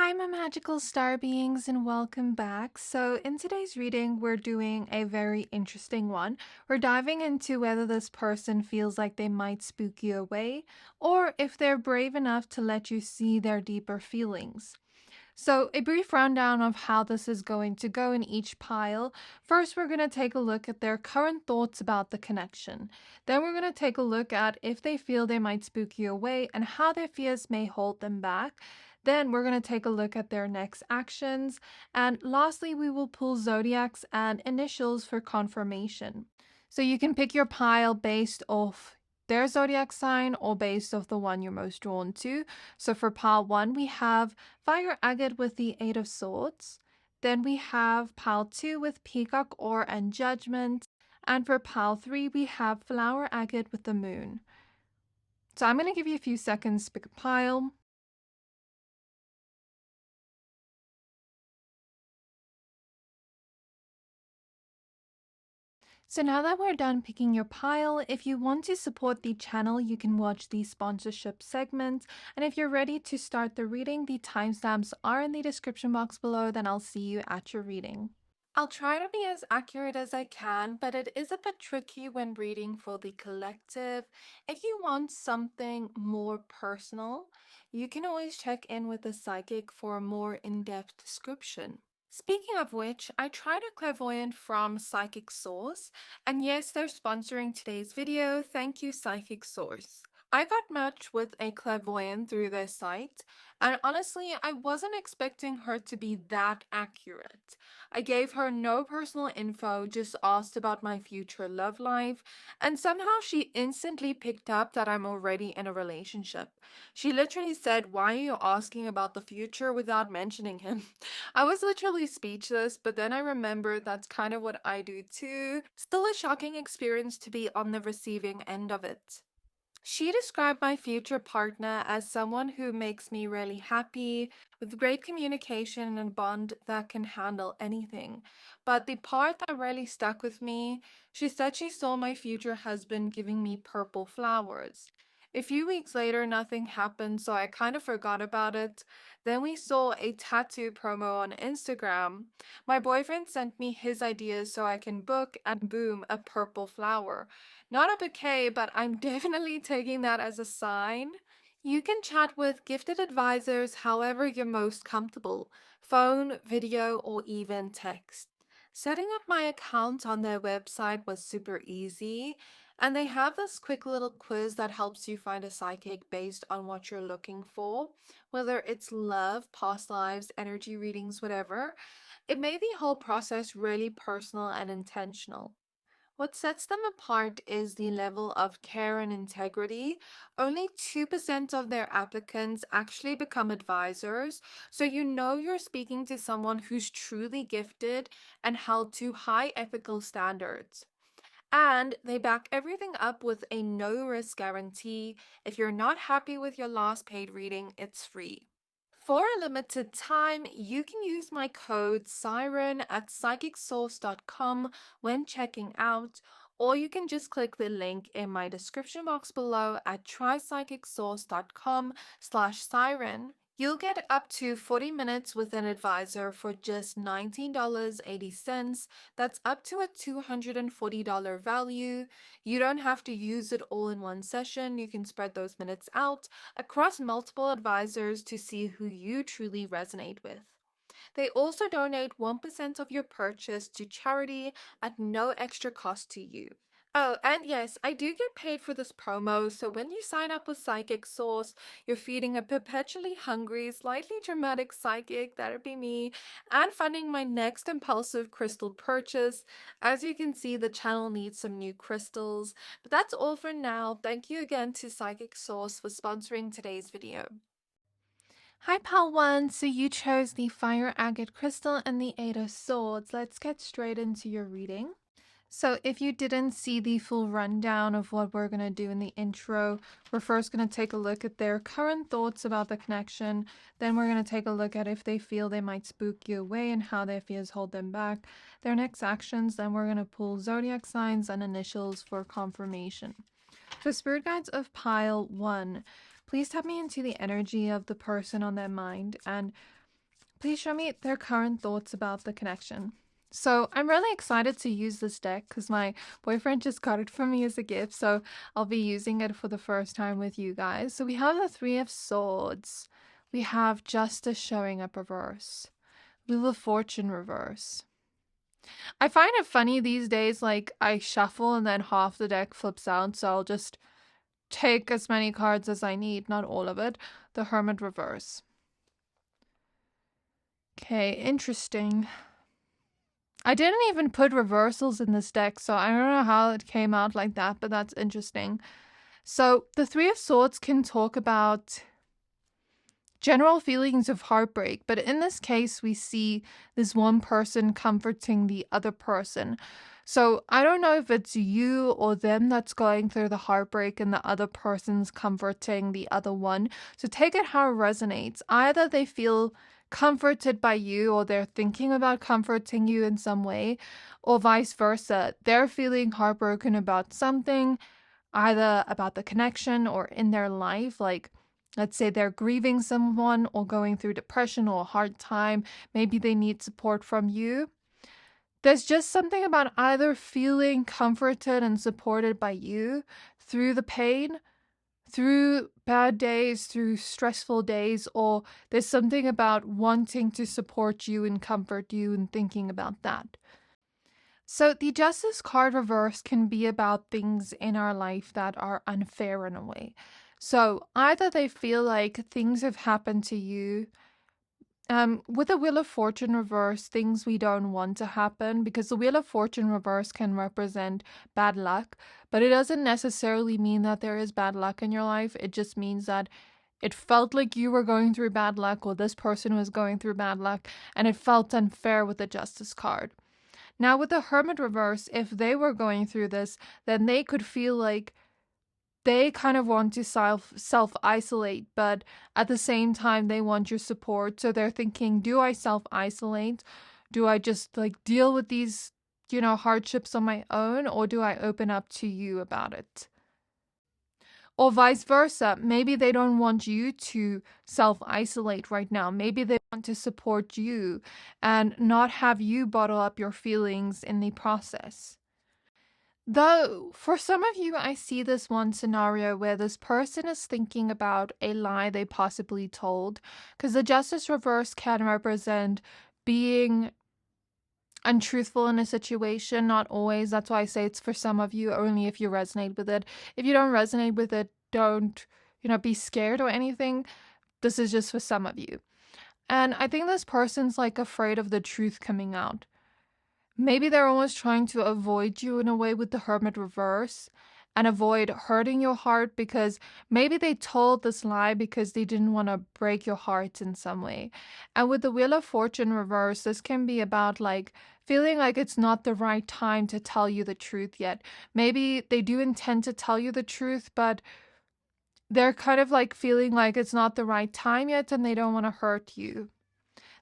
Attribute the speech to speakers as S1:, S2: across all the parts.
S1: Hi, my magical star beings, and welcome back. So, in today's reading, we're doing a very interesting one. We're diving into whether this person feels like they might spook you away, or if they're brave enough to let you see their deeper feelings. So, a brief rundown of how this is going to go in each pile. First, we're going to take a look at their current thoughts about the connection. Then, we're going to take a look at if they feel they might spook you away and how their fears may hold them back. Then, we're going to take a look at their next actions. And lastly, we will pull zodiacs and initials for confirmation. So, you can pick your pile based off their zodiac sign or based off the one you're most drawn to. So for pile 1, we have Fire Agate with the Eight of Swords. Then we have pile 2 with Peacock Ore and Judgment. And for pile 3, we have Flower Agate with the Moon. So I'm going to give you a few seconds to pick a pile. So now that we're done picking your pile, if you want to support the channel, you can watch the sponsorship segment. And if you're ready to start the reading, the timestamps are in the description box below. Then I'll see you at your reading. I'll try to be as accurate as I can, but it is a bit tricky when reading for the collective. If you want something more personal, you can always check in with the psychic for a more in-depth description. Speaking of which, I tried a clairvoyant from Psychic Source, and yes, they're sponsoring today's video. Thank you, Psychic Source. I got matched with a clairvoyant through their site, and honestly, I wasn't expecting her to be that accurate. I gave her no personal info, just asked about my future love life, and somehow she instantly picked up that I'm already in a relationship. She literally said, "Why are you asking about the future without mentioning him?" I was literally speechless, but then I remembered that's kind of what I do too. Still a shocking experience to be on the receiving end of it. She described my future partner as someone who makes me really happy, with great communication and a bond that can handle anything. But the part that really stuck with me, she said she saw my future husband giving me purple flowers. A few weeks later, nothing happened, so I kind of forgot about it. Then we saw a tattoo promo on Instagram. My boyfriend sent me his ideas so I can book, and boom, a purple flower. Not a bouquet, but I'm definitely taking that as a sign. You can chat with gifted advisors however you're most comfortable, phone, video, or even text. Setting up my account on their website was super easy, and they have this quick little quiz that helps you find a psychic based on what you're looking for, whether it's love, past lives, energy readings, whatever. It made the whole process really personal and intentional. What sets them apart is the level of care and integrity. Only 2% of their applicants actually become advisors, so you know you're speaking to someone who's truly gifted and held to high ethical standards. And they back everything up with a no risk guarantee. If you're not happy with your last paid reading, it's free. For a limited time, you can use my code Siren at psychicsource.com when checking out, or you can just click the link in my description box below at trypsychicsource.com/siren. You'll get up to 40 minutes with an advisor for just $19.80. That's up to a $240 value. You don't have to use it all in one session. You can spread those minutes out across multiple advisors to see who you truly resonate with. They also donate 1% of your purchase to charity at no extra cost to you. Oh, and yes, I do get paid for this promo, so when you sign up with Psychic Source, you're feeding a perpetually hungry, slightly dramatic psychic, that'd be me, and funding my next impulsive crystal purchase. As you can see, the channel needs some new crystals, but that's all for now. Thank you again to Psychic Source for sponsoring today's video. Hi, Pal 1. So you chose the Fire Agate Crystal and the Eight of Swords. Let's get straight into your reading. So if you didn't see the full rundown of what we're going to do in the intro, we're first going to take a look at their current thoughts about the connection. Then we're going to take a look at if they feel they might spook you away and how their fears hold them back, their next actions. Then we're going to pull zodiac signs and initials for confirmation. So Spirit Guides of Pile 1, please tap me into the energy of the person on their mind. And Please show me their current thoughts about the connection. So I'm really excited to use this deck because my boyfriend just got it for me as a gift. So I'll be using it for the first time with you guys. So we have the Three of Swords. We have Justice showing up reverse. Wheel of Fortune reverse. I find it funny these days, like I shuffle and then half the deck flips out. So I'll just take as many cards as I need, not all of it. The Hermit reverse. Okay, interesting. I didn't even put reversals in this deck, so I don't know how it came out like that, but that's interesting. So the Three of Swords can talk about general feelings of heartbreak, but in this case, we see this one person comforting the other person. So I don't know if it's you or them that's going through the heartbreak and the other person's comforting the other one. So take it how it resonates. Either they feel comforted by you or they're thinking about comforting you in some way, or vice versa. They're feeling heartbroken about something, either about the connection or in their life. Like, let's say they're grieving someone or going through depression or a hard time. Maybe they need support from you. There's just something about either feeling comforted and supported by you through the pain, through bad days, through stressful days, or there's something about wanting to support you and comfort you and thinking about that. So the Justice card reverse can be about things in our life that are unfair in a way. So either they feel like things have happened to you. With the Wheel of Fortune reverse, things we don't want to happen, because the Wheel of Fortune reverse can represent bad luck, but it doesn't necessarily mean that there is bad luck in your life. It just means that it felt like you were going through bad luck, or this person was going through bad luck, and it felt unfair with the Justice card. Now with the Hermit reverse, if they were going through this, then they could feel like they kind of want to self-isolate, but at the same time, they want your support. So they're thinking, do I self-isolate? Do I just like deal with these, hardships on my own? Or do I open up to you about it? Or vice versa. Maybe they don't want you to self-isolate right now. Maybe they want to support you and not have you bottle up your feelings in the process. Though, for some of you, I see this one scenario where this person is thinking about a lie they possibly told, because the Justice reverse can represent being untruthful in a situation, not always. That's why I say it's for some of you, only if you resonate with it. If you don't resonate with it, don't, be scared or anything. This is just for some of you. And I think this person's like afraid of the truth coming out. Maybe they're almost trying to avoid you in a way with the Hermit reverse and avoid hurting your heart, because maybe they told this lie because they didn't want to break your heart in some way. And with the Wheel of Fortune reverse, this can be about like feeling like it's not the right time to tell you the truth yet. Maybe they do intend to tell you the truth, but they're kind of like feeling like it's not the right time yet and they don't want to hurt you.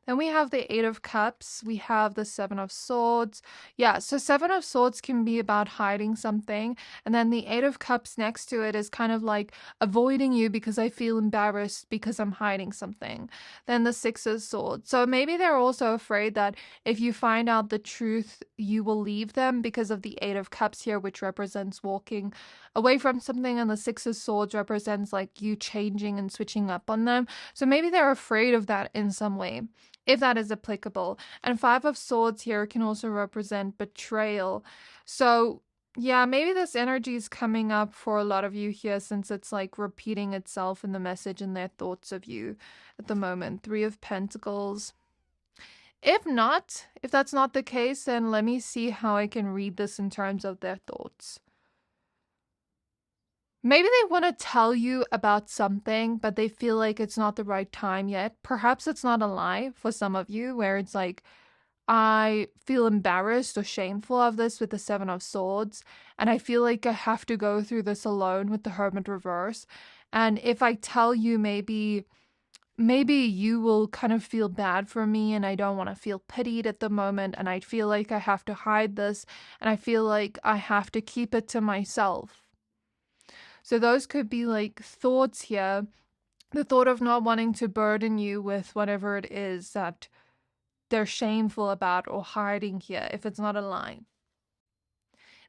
S1: Then we have the Eight of Cups. We have the Seven of Swords. Yeah, so Seven of Swords can be about hiding something. And then the Eight of Cups next to it is kind of like avoiding you because I feel embarrassed because I'm hiding something. Then the Six of Swords. So maybe they're also afraid that if you find out the truth, you will leave them because of the Eight of Cups here, which represents walking away from something. And the Six of Swords represents like you changing and switching up on them. So maybe they're afraid of that in some way, if that is applicable. And Five of Swords here can also represent betrayal. So yeah, maybe this energy is coming up for a lot of you here, since it's like repeating itself in the message and their thoughts of you at the moment. Three of Pentacles. If that's not the case, then let me see how I can read this in terms of their thoughts. Maybe they want to tell you about something, but they feel like it's not the right time yet. Perhaps it's not a lie for some of you, where it's like, I feel embarrassed or shameful of this with the Seven of Swords, and I feel like I have to go through this alone with the Hermit reverse. And if I tell you, maybe you will kind of feel bad for me, and I don't want to feel pitied at the moment, and I feel like I have to hide this, and I feel like I have to keep it to myself. So those could be like thoughts here. the thought of not wanting to burden you with whatever it is that they're shameful about or hiding here if it's not aligned.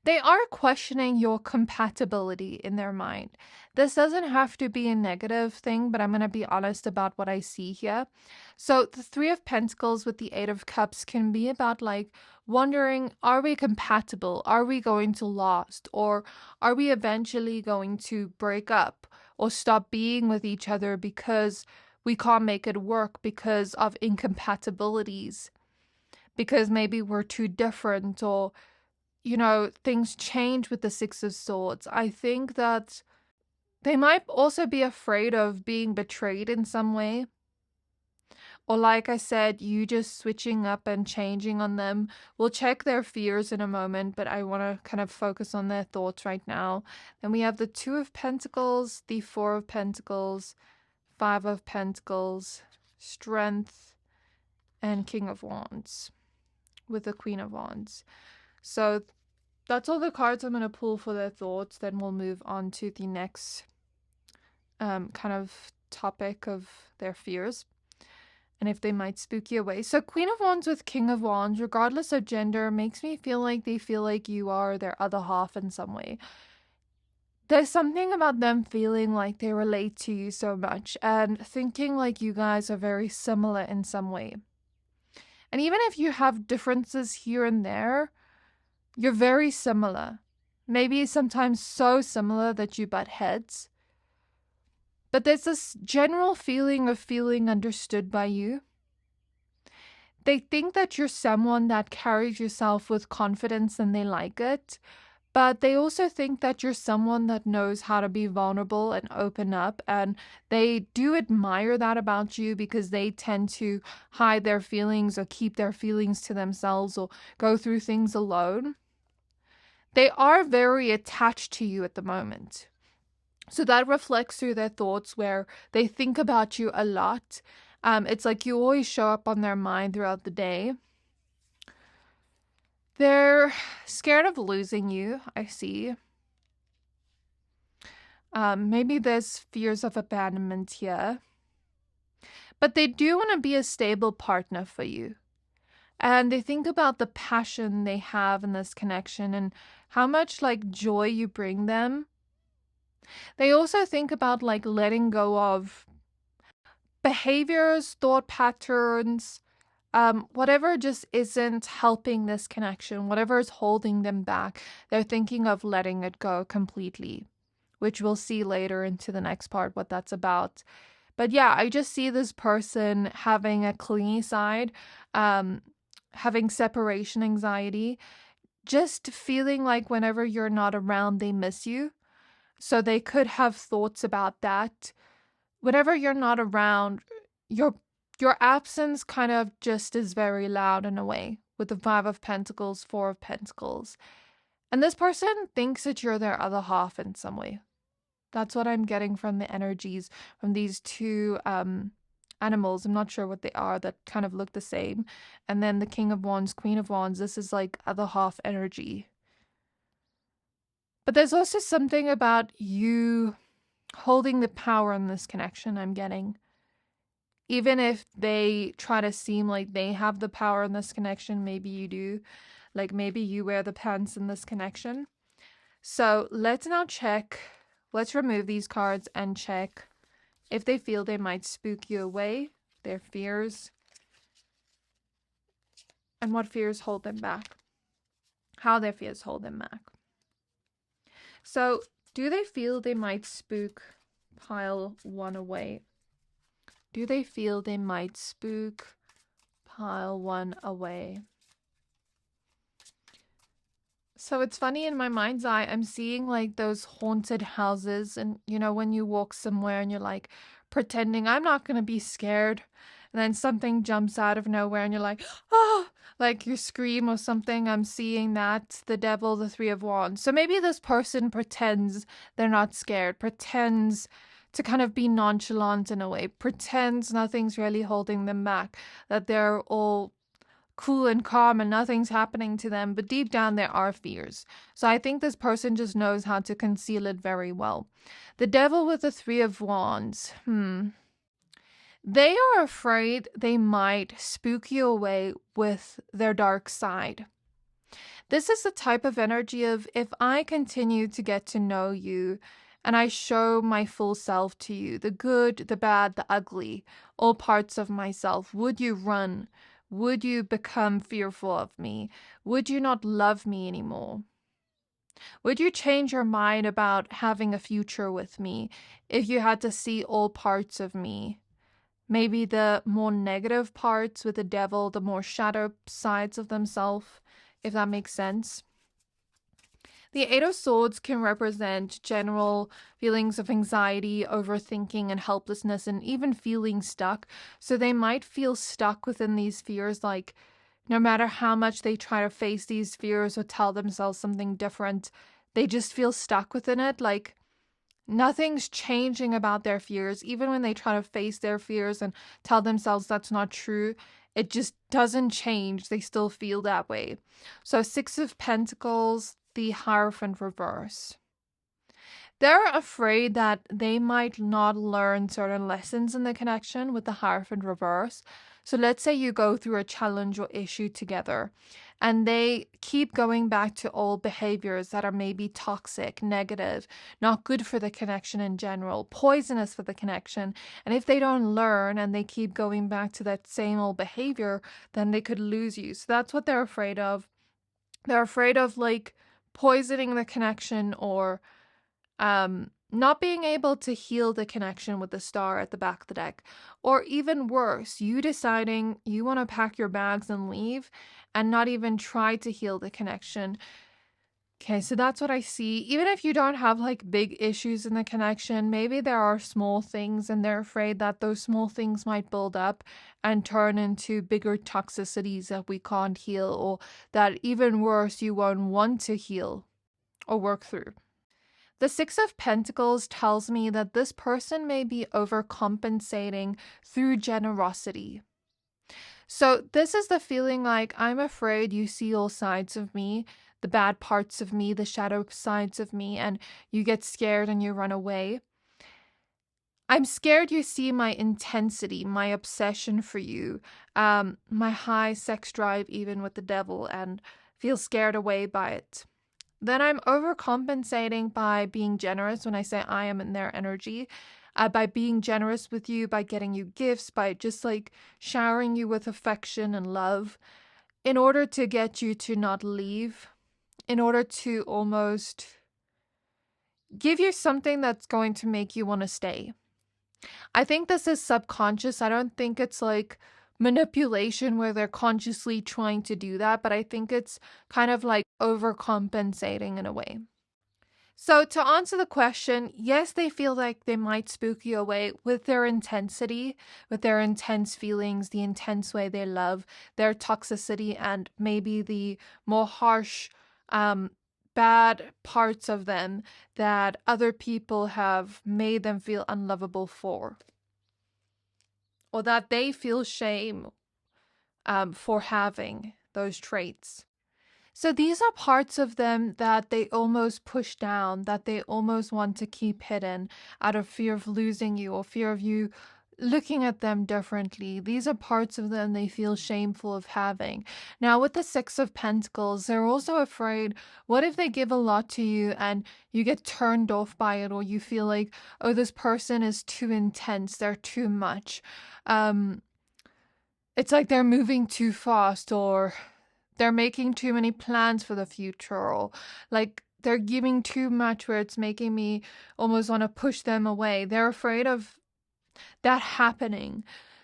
S1: They are questioning your compatibility in their mind. This doesn't have to be a negative thing, but I'm going to be honest about what I see here. So the Three of Pentacles with the Eight of Cups can be about like wondering, are we compatible? Are we going to last? Or are we eventually going to break up or stop being with each other because we can't make it work because of incompatibilities? Because maybe we're too different, or things change with the Six of Swords. I think that they might also be afraid of being betrayed in some way. Or like I said, you just switching up and changing on them. We'll check their fears in a moment, but I want to kind of focus on their thoughts right now. Then we have the Two of Pentacles, the Four of Pentacles, Five of Pentacles, Strength, and King of Wands with the Queen of Wands. So that's all the cards I'm going to pull for their thoughts. Then we'll move on to the next kind of topic of their fears and if they might spook you away. So Queen of Wands with King of Wands, regardless of gender, makes me feel like they feel like you are their other half in some way. There's something about them feeling like they relate to you so much and thinking like you guys are very similar in some way. And even if you have differences here and there, you're very similar. Maybe sometimes so similar that you butt heads. But there's this general feeling of feeling understood by you. They think that you're someone that carries yourself with confidence and they like it. But they also think that you're someone that knows how to be vulnerable and open up. And they do admire that about you because they tend to hide their feelings or keep their feelings to themselves or go through things alone. They are very attached to you at the moment. So that reflects through their thoughts where they think about you a lot. It's like you always show up on their mind throughout the day. They're scared of losing you, I see. Maybe there's fears of abandonment here. But they do want to be a stable partner for you. And they think about the passion they have in this connection and how much like joy you bring them. They also think about like letting go of behaviors, thought patterns, whatever just isn't helping this connection, whatever is holding them back. They're thinking of letting it go completely, which we'll see later into the next part what that's about. But yeah, I just see this person having a clingy side, having separation anxiety, just feeling like whenever you're not around, they miss you. So they could have thoughts about that. Whenever you're not around, your absence kind of just is very loud in a way with the Five of Pentacles, Four of Pentacles. And this person thinks that you're their other half in some way. That's what I'm getting from the energies from these two animals. I'm not sure what they are that kind of look the same. And then the King of Wands, Queen of Wands, this is like other half energy. But there's also something about you holding the power in this connection I'm getting. Even if they try to seem like they have the power in this connection, maybe you do. Like maybe you wear the pants in this connection. So let's now check. Let's remove these cards and check if they feel they might spook you away, their fears, and what fears hold them back. How their fears hold them back. So, do they feel they might spook pile one away? Do they feel they might spook pile one away? So it's funny, in my mind's eye, I'm seeing like those haunted houses, and when you walk somewhere and you're like pretending I'm not going to be scared, and then something jumps out of nowhere and you're like, oh, like you scream or something. I'm seeing that, the devil, the Three of Wands. So maybe this person pretends they're not scared, pretends to kind of be nonchalant in a way, pretends nothing's really holding them back, that they're all cool and calm and nothing's happening to them, but deep down there are fears. So I think this person just knows how to conceal it very well. The devil with the 3 of Wands. They are afraid they might spook you away with their dark side. This is the type of energy of, if I continue to get to know you and I show my full self to you, the good, the bad, the ugly, all parts of myself, would you run? Would you become fearful of me? Would you not love me anymore? Would you change your mind about having a future with me if you had to see all parts of me? Maybe the more negative parts with the devil, the more shadow sides of themselves, if that makes sense. The 8 of Swords can represent general feelings of anxiety, overthinking, and helplessness, and even feeling stuck. So they might feel stuck within these fears, like no matter how much they try to face these fears or tell themselves something different, they just feel stuck within it. Like nothing's changing about their fears. Even when they try to face their fears and tell themselves that's not true, it just doesn't change. They still feel that way. So 6 of Pentacles, the Hierophant reverse. They're afraid that they might not learn certain lessons in the connection with the Hierophant reverse. So let's say you go through a challenge or issue together and they keep going back to old behaviors that are maybe toxic, negative, not good for the connection in general, poisonous for the connection. And if they don't learn and they keep going back to that same old behavior, then they could lose you. So that's what they're afraid of. They're afraid of like poisoning the connection or not being able to heal the connection with the Star at the back of the deck. Or even worse, you deciding you want to pack your bags and leave and not even try to heal the connection. Okay, so that's what I see. Even if you don't have like big issues in the connection, maybe there are small things and they're afraid that those small things might build up and turn into bigger toxicities that we can't heal, or that even worse, you won't want to heal or work through. The 6 of Pentacles tells me that this person may be overcompensating through generosity. So this is the feeling like, I'm afraid you see all sides of me, the bad parts of me, the shadow sides of me, and you get scared and you run away. I'm scared you see my intensity, my obsession for you, my high sex drive even with the devil, and feel scared away by it. Then I'm overcompensating by being generous when I say I am in their energy, by being generous with you, by getting you gifts, by just like showering you with affection and love in order to get you to not leave, in order to almost give you something that's going to make you want to stay. I think this is subconscious. I don't think it's like manipulation where they're consciously trying to do that, but I think it's kind of like overcompensating in a way. So to answer the question, yes, they feel like they might spook you away with their intensity, with their intense feelings, the intense way they love, their toxicity, and maybe the more harsh, bad parts of them that other people have made them feel unlovable for, or that they feel shame for having those traits. So these are parts of them that they almost push down, that they almost want to keep hidden out of fear of losing you or fear of you looking at them differently. These are parts of them they feel shameful of having. Now with the 6 of Pentacles, they're also afraid, what if they give a lot to you and you get turned off by it, or you feel like, oh, this person is too intense, they're too much. It's like they're moving too fast, or they're making too many plans for the future, or like they're giving too much where it's making me almost want to push them away. They're afraid of that happening.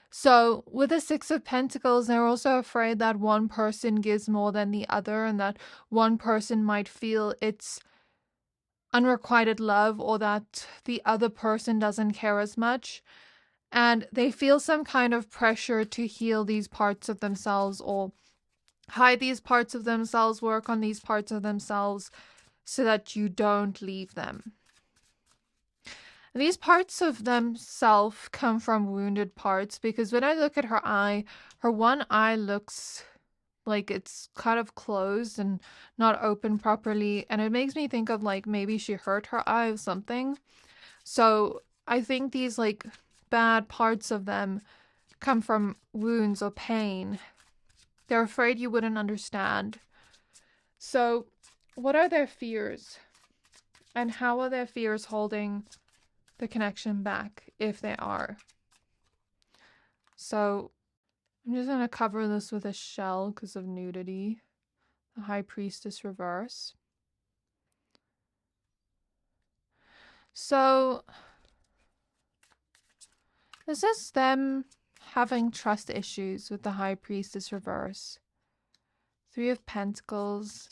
S1: So with the 6 of Pentacles, they're also afraid that one person gives more than the other, and that one person might feel it's unrequited love, or that the other person doesn't care as much. And they feel some kind of pressure to heal these parts of themselves, or hide these parts of themselves, work on these parts of themselves so that you don't leave them. And these parts of themselves come from wounded parts, because when I look at her eye, her one eye looks Like it's kind of closed and not open properly. And it makes me think of like maybe she hurt her eye or something. So I think these like bad parts of them come from wounds or pain. They're afraid you wouldn't understand. So what are their fears? And how are their fears holding the connection back, if they are? So I'm just going to cover this with a shell because of nudity. The High Priestess reverse. So this is them having trust issues with the High Priestess reverse. Three of Pentacles.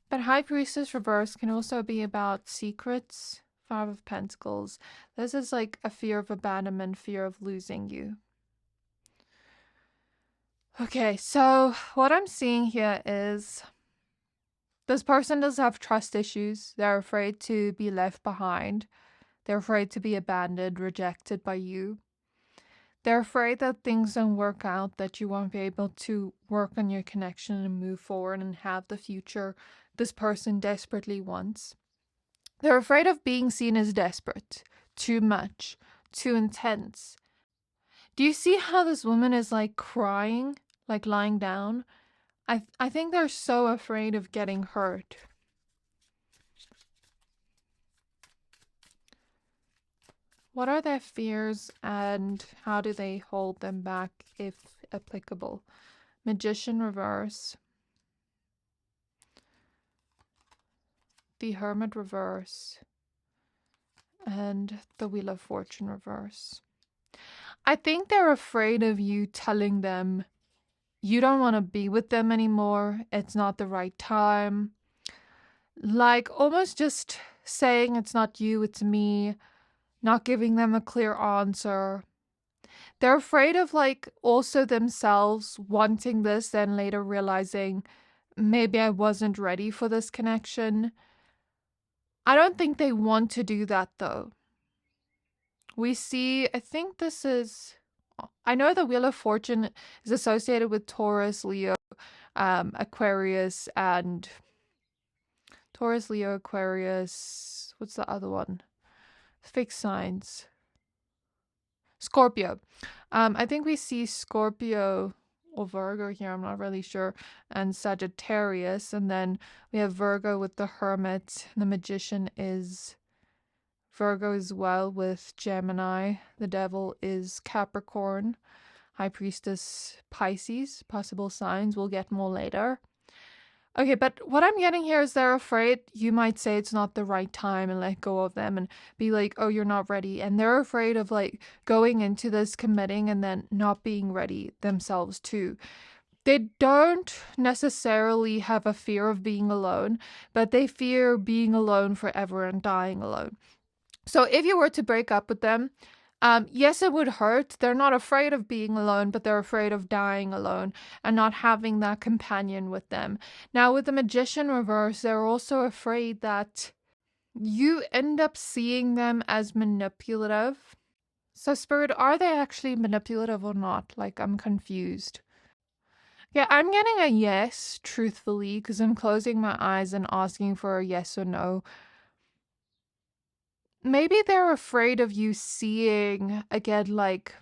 S1: But High Priestess reverse can also be about secrets. Five of Pentacles. This is like a fear of abandonment, fear of losing you. Okay, so what I'm seeing here is this person does have trust issues. They're afraid to be left behind. They're afraid to be abandoned, rejected by you. They're afraid that things don't work out, that you won't be able to work on your connection and move forward and have the future this person desperately wants. They're afraid of being seen as desperate, too much, too intense. Do you see how this woman is like crying, like lying down? I think they're so afraid of getting hurt. What are their fears and how do they hold them back if applicable? Magician reverse. The Hermit reverse. And the Wheel of Fortune reverse. I think they're afraid of you telling them you don't want to be with them anymore. It's not the right time. Like almost just saying it's not you, it's me. Not giving them a clear answer. They're afraid of like also themselves wanting this, then later realizing maybe I wasn't ready for this connection. I don't think they want to do that though. We see, I think this is, I know the Wheel of Fortune is associated with Taurus, Leo, Aquarius, and Taurus, Leo, Aquarius. What's the other one? Fixed signs. Scorpio. I think we see Scorpio or Virgo here, I'm not really sure, and Sagittarius, and then we have Virgo with the Hermit. The Magician is Virgo as well with Gemini. The Devil is Capricorn. High Priestess Pisces. Possible signs we'll get more later. Okay, but what I'm getting here is they're afraid you might say it's not the right time and let go of them and be like, oh, you're not ready. And they're afraid of like going into this, committing, and then not being ready themselves too. They don't necessarily have a fear of being alone, but they fear being alone forever and dying alone. So if you were to break up with them, yes, it would hurt. They're not afraid of being alone, but they're afraid of dying alone and not having that companion with them. Now, with the Magician reverse, they're also afraid that you end up seeing them as manipulative. So, Spirit, are they actually manipulative or not? Like, I'm confused. Yeah, I'm getting a yes, truthfully, because I'm closing my eyes and asking for a yes or no. Maybe they're afraid of you seeing, again, like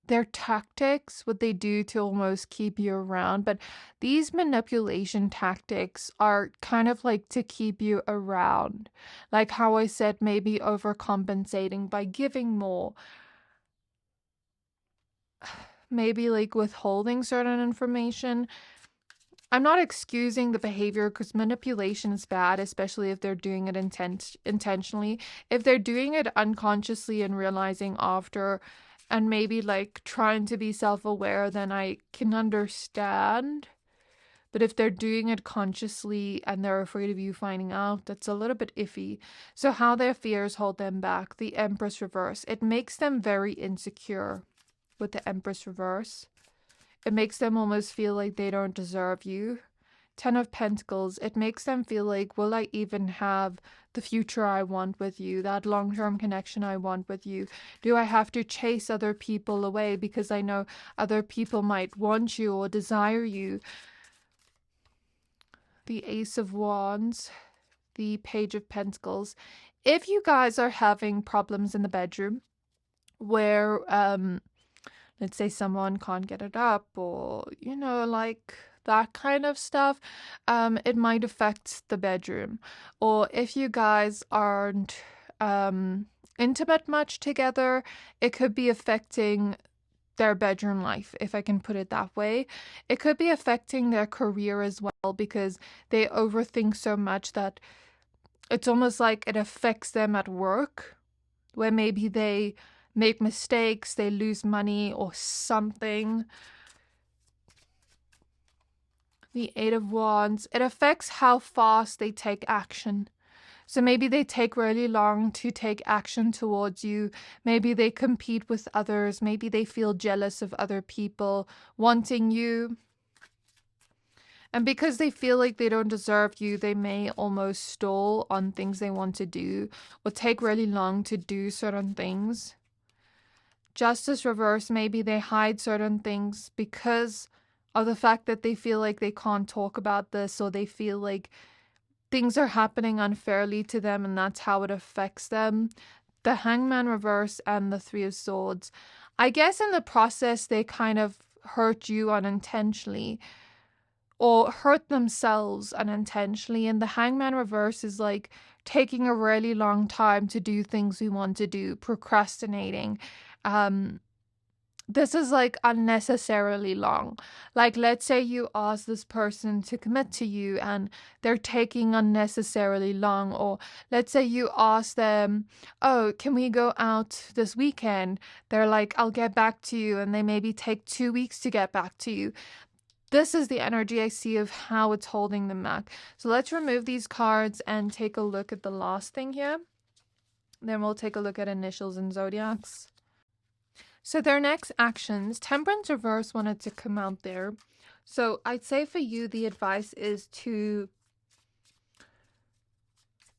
S1: their tactics, what they do to almost keep you around. But these manipulation tactics are kind of like to keep you around. Like how I said, maybe overcompensating by giving more. Maybe like withholding certain information. I'm not excusing the behavior because manipulation is bad, especially if they're doing it intentionally. If they're doing it unconsciously and realizing after and maybe like trying to be self-aware, then I can understand. But if they're doing it consciously and they're afraid of you finding out, that's a little bit iffy. So how their fears hold them back. The Empress reverse. It makes them very insecure with the Empress reverse. It makes them almost feel like they don't deserve you. Ten of Pentacles, it makes them feel like, will I even have the future I want with you, that long-term connection I want with you? Do I have to chase other people away because I know other people might want you or desire you? The Ace of Wands, the Page of Pentacles. If you guys are having problems in the bedroom where, let's say someone can't get it up, or, you know, like that kind of stuff, it might affect the bedroom. Or if you guys aren't intimate much together, it could be affecting their bedroom life, if I can put it that way. It could be affecting their career as well, because they overthink so much that it's almost like it affects them at work, where maybe they make mistakes, they lose money or something. The Eight of Wands, it affects how fast they take action. So maybe they take really long to take action towards you. Maybe they compete with others. Maybe they feel jealous of other people wanting you. And because they feel like they don't deserve you, they may almost stall on things they want to do or take really long to do certain things. Justice reverse, maybe they hide certain things because of the fact that they feel like they can't talk about this, or they feel like things are happening unfairly to them and that's how it affects them. The Hangman reverse and the Three of Swords. I guess in the process they kind of hurt you unintentionally or hurt themselves unintentionally. And the Hangman reverse is like taking a really long time to do things we want to do, procrastinating. This is like unnecessarily long. Like, let's say you ask this person to commit to you and they're taking unnecessarily long. Or let's say you ask them, oh, can we go out this weekend? They're like, I'll get back to you. And they maybe take 2 weeks to get back to you. This is the energy I see of how it's holding them back. So let's remove these cards and take a look at the last thing here. Then we'll take a look at initials and zodiacs. So their next actions, Temperance reverse wanted to come out there. So I'd say for you, the advice is to,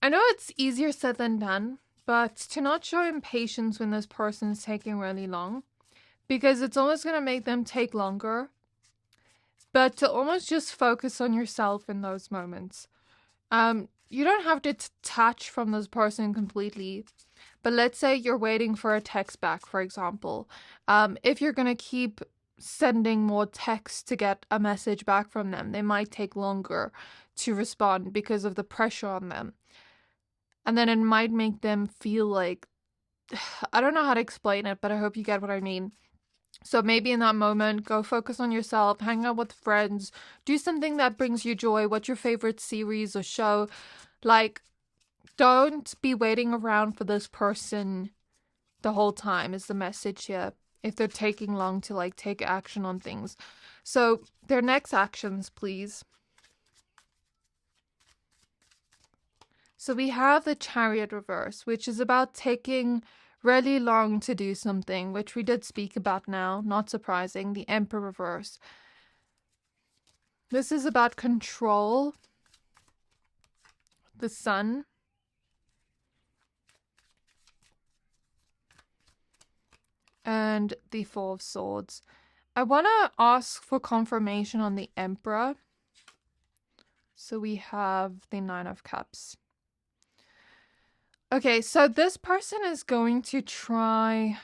S1: I know it's easier said than done, but to not show impatience when this person is taking really long, because it's almost going to make them take longer. But to almost just focus on yourself in those moments. You don't have to detach from this person completely. But let's say you're waiting for a text back, for example. If you're going to keep sending more texts to get a message back from them, they might take longer to respond because of the pressure on them. And then it might make them feel like, I don't know how to explain it, but I hope you get what I mean. So maybe in that moment, go focus on yourself, hang out with friends, do something that brings you joy. What's your favorite series or show? Like, don't be waiting around for this person the whole time is the message here, if they're taking long to like take action on things. So their next actions, please. So we have the Chariot reverse, which is about taking really long to do something, which we did speak about now, not surprising. The Emperor reverse. This is about control. The Sun. And the Four of Swords. I want to ask for confirmation on the Emperor. So we have the Nine of Cups. Okay, so this person is going to try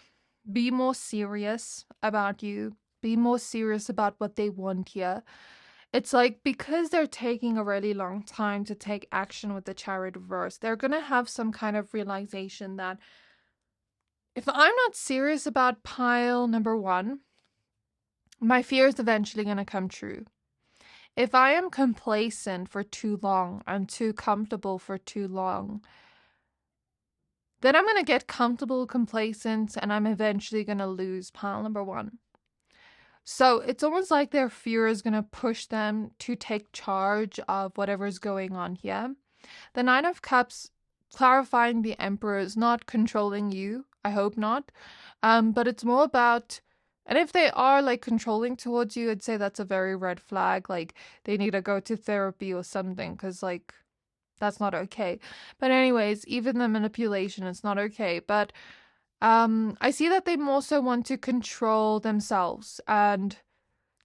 S1: be more serious about you, be more serious about what they want here. It's like because they're taking a really long time to take action with the Chariot reverse, they're going to have some kind of realization that if I'm not serious about pile number one, my fear is eventually going to come true. If I am complacent for too long, I'm too comfortable for too long, then I'm going to get comfortable, complacent, and I'm eventually going to lose pile number one. So it's almost like their fear is going to push them to take charge of whatever's going on here. The Nine of Cups, clarifying the Emperor, is not controlling you. I hope not. But it's more about And if they are like controlling towards you, I'd say that's a very red flag. Like they need to go to therapy or something, because like that's not okay. But anyways, even the manipulation is not okay. But I see that they also want to control themselves and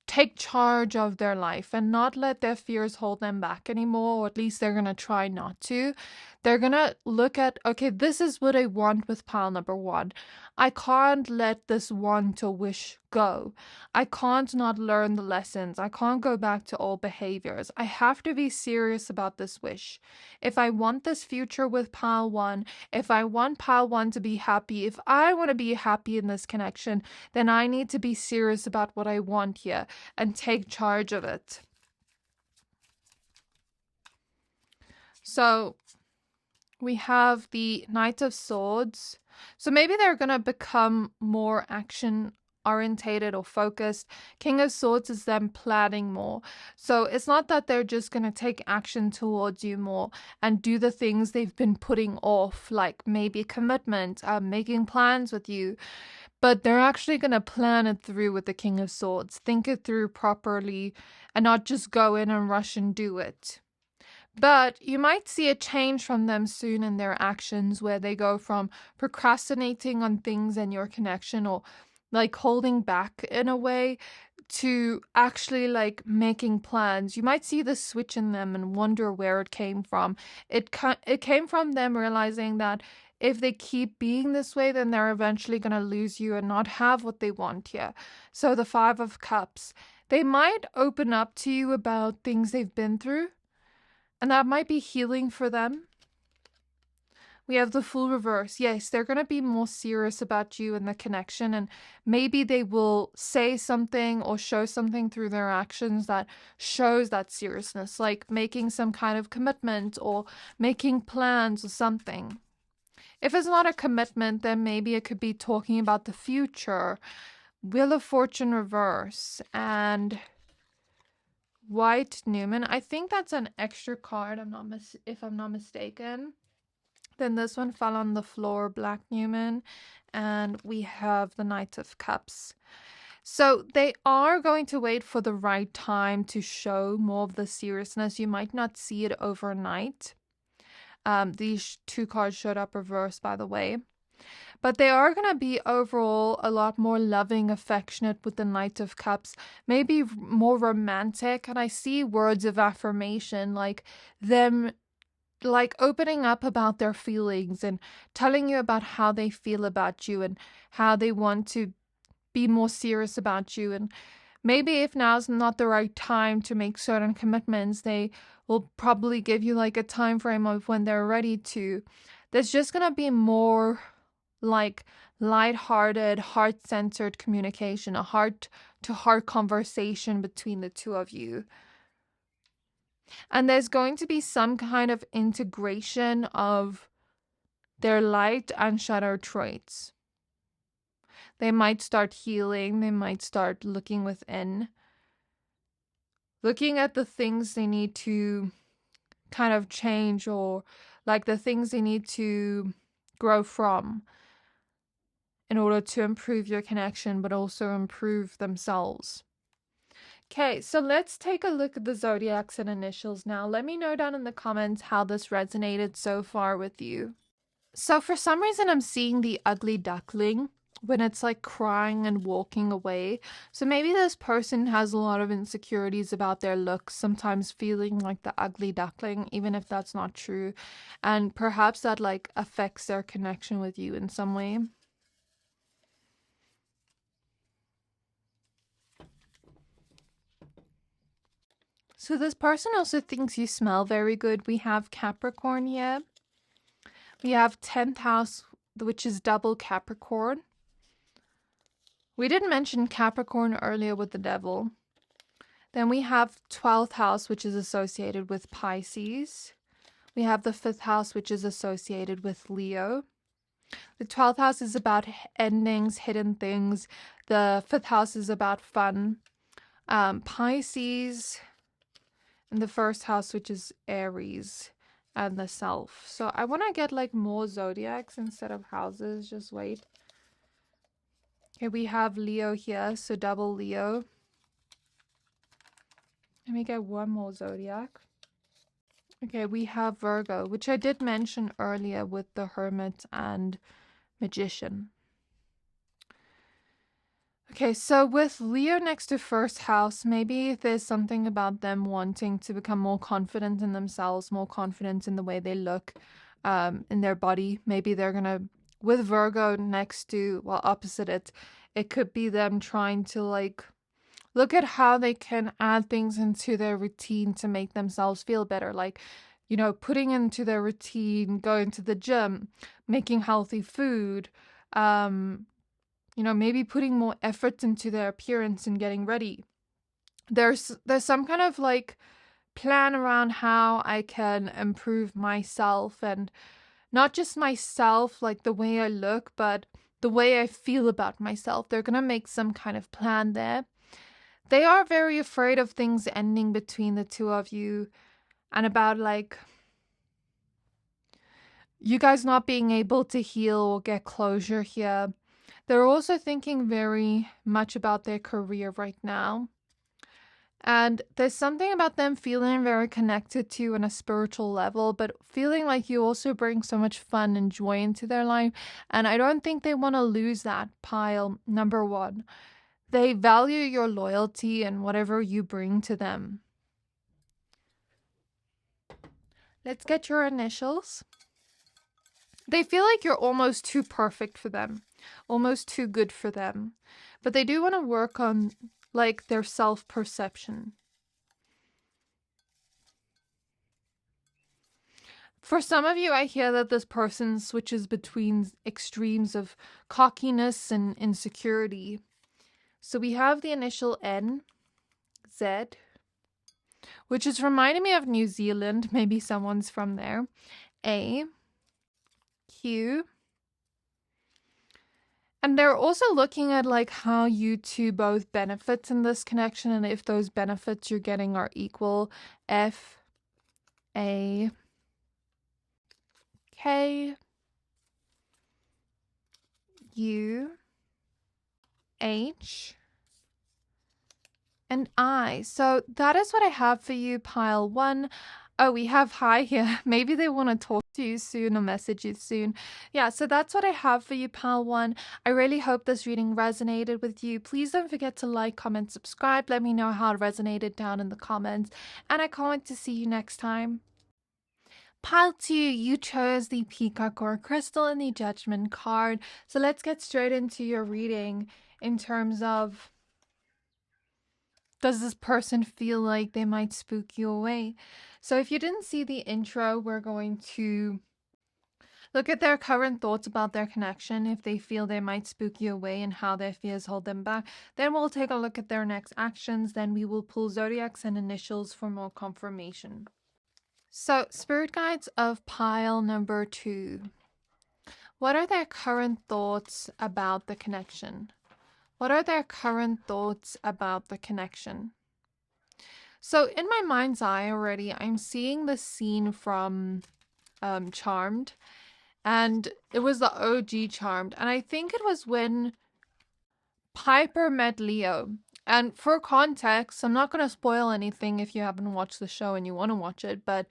S1: take charge of their life and not let their fears hold them back anymore, or at least they're going to try not to. They're going to look at, okay, this is what I want with pile number one. I can't let this want or wish go. I can't not learn the lessons. I can't go back to old behaviors. I have to be serious about this wish. If I want this future with pile one, if I want pile one to be happy, if I want to be happy in this connection, then I need to be serious about what I want here and take charge of it. So we have the Knight of Swords. So maybe they're going to become more action orientated or focused. King of Swords is them planning more. So it's not that they're just going to take action towards you more and do the things they've been putting off, like maybe commitment, making plans with you. But they're actually going to plan it through with the King of Swords, think it through properly, and not just go in and rush and do it. But you might see a change from them soon in their actions, where they go from procrastinating on things in your connection, or like holding back in a way, to actually like making plans. You might see the switch in them and wonder where it came from. It came from them realizing that if they keep being this way, then they're eventually going to lose you and not have what they want here. So the Five of Cups, they might open up to you about things they've been through, and that might be healing for them. We have the Fool reverse. Yes, they're going to be more serious about you and the connection, and maybe they will say something or show something through their actions that shows that seriousness, like making some kind of commitment or making plans or something. If it's not a commitment, then maybe it could be talking about the future. Wheel of Fortune reverse and White Newman. I think that's an extra card, if I'm not mistaken. Then this one fell on the floor, Black Newman, and we have the Knight of Cups. So they are going to wait for the right time to show more of the seriousness. You might not see it overnight. These two cards showed up reversed, by the way. But they are going to be overall a lot more loving, affectionate with the Knight of Cups. Maybe more romantic. And I see words of affirmation, like them like opening up about their feelings and telling you about how they feel about you and how they want to be more serious about you. And maybe if now's not the right time to make certain commitments, they will probably give you like a time frame of when they're ready to. There's just going to be more like lighthearted, heart-centered communication, a heart-to-heart conversation between the two of you. And there's going to be some kind of integration of their light and shadow traits. They might start healing. They might start looking within. Looking at the things they need to kind of change, or like the things they need to grow from in order to improve your connection, but also improve themselves. Okay, so let's take a look at the Zodiacs and initials now. Let me know down in the comments how this resonated so far with you. So for some reason, I'm seeing the ugly duckling when it's like crying and walking away. So maybe this person has a lot of insecurities about their looks, sometimes feeling like the ugly duckling, even if that's not true. And perhaps that like affects their connection with you in some way. So this person also thinks you smell very good. We have Capricorn here. We have 10th house, which is double Capricorn. We didn't mention Capricorn earlier with the devil. Then we have 12th house, which is associated with Pisces. We have the 5th house, which is associated with Leo. The 12th house is about endings, hidden things. The 5th house is about fun. Pisces in the 1st house, which is Aries, and the self. So I want to get like more zodiacs instead of houses. Just wait. Okay, we have Leo here, so double Leo. Let me get one more zodiac. Okay, we have Virgo, which I did mention earlier with the Hermit and Magician. Okay, so with Leo next to first house, maybe there's something about them wanting to become more confident in themselves, more confident in the way they look, in their body. Maybe they're gonna, with Virgo next to, well, opposite it, it could be them trying to like look at how they can add things into their routine to make themselves feel better. Like, you know, putting into their routine, going to the gym, making healthy food, you know, maybe putting more effort into their appearance and getting ready. There's some kind of like plan around how I can improve myself, and not just myself, like the way I look, but the way I feel about myself. They're gonna make some kind of plan there. They are very afraid of things ending between the two of you, and about like you guys not being able to heal or get closure here. They're also thinking very much about their career right now. And there's something about them feeling very connected to you on a spiritual level, but feeling like you also bring so much fun and joy into their life. And I don't think they want to lose that pile, number one. They value your loyalty and whatever you bring to them. Let's get your initials. They feel like you're almost too perfect for them, almost too good for them. But they do want to work on like their self-perception. For some of you, I hear that this person switches between extremes of cockiness and insecurity. So we have the initial N, Z, which is reminding me of New Zealand. Maybe someone's from there. A, Q. And they're also looking at like how you two both benefit in this connection, and if those benefits you're getting are equal. F, A, K, U, H, and I. So that is what I have for you, pile one. Oh, we have hi here. Maybe they want to talk to you soon or message you soon. Yeah, so that's what I have for you, pile one. I really hope this reading resonated with you. Please don't forget to like, comment, subscribe. Let me know how it resonated down in the comments. And I can't wait to see you next time. Pile 2, you chose the Peacock or crystal in the Judgment card. So let's get straight into your reading in terms of, does this person feel like they might spook you away? So if you didn't see the intro, we're going to look at their current thoughts about their connection, if they feel they might spook you away and how their fears hold them back. Then we'll take a look at their next actions. Then we will pull zodiacs and initials for more confirmation. So, spirit guides of pile number 2. What are their current thoughts about the connection? What are their current thoughts about the connection? So in my mind's eye already, I'm seeing the scene from Charmed. And it was the OG Charmed. And I think it was when Piper met Leo. And for context, I'm not going to spoil anything if you haven't watched the show and you want to watch it. But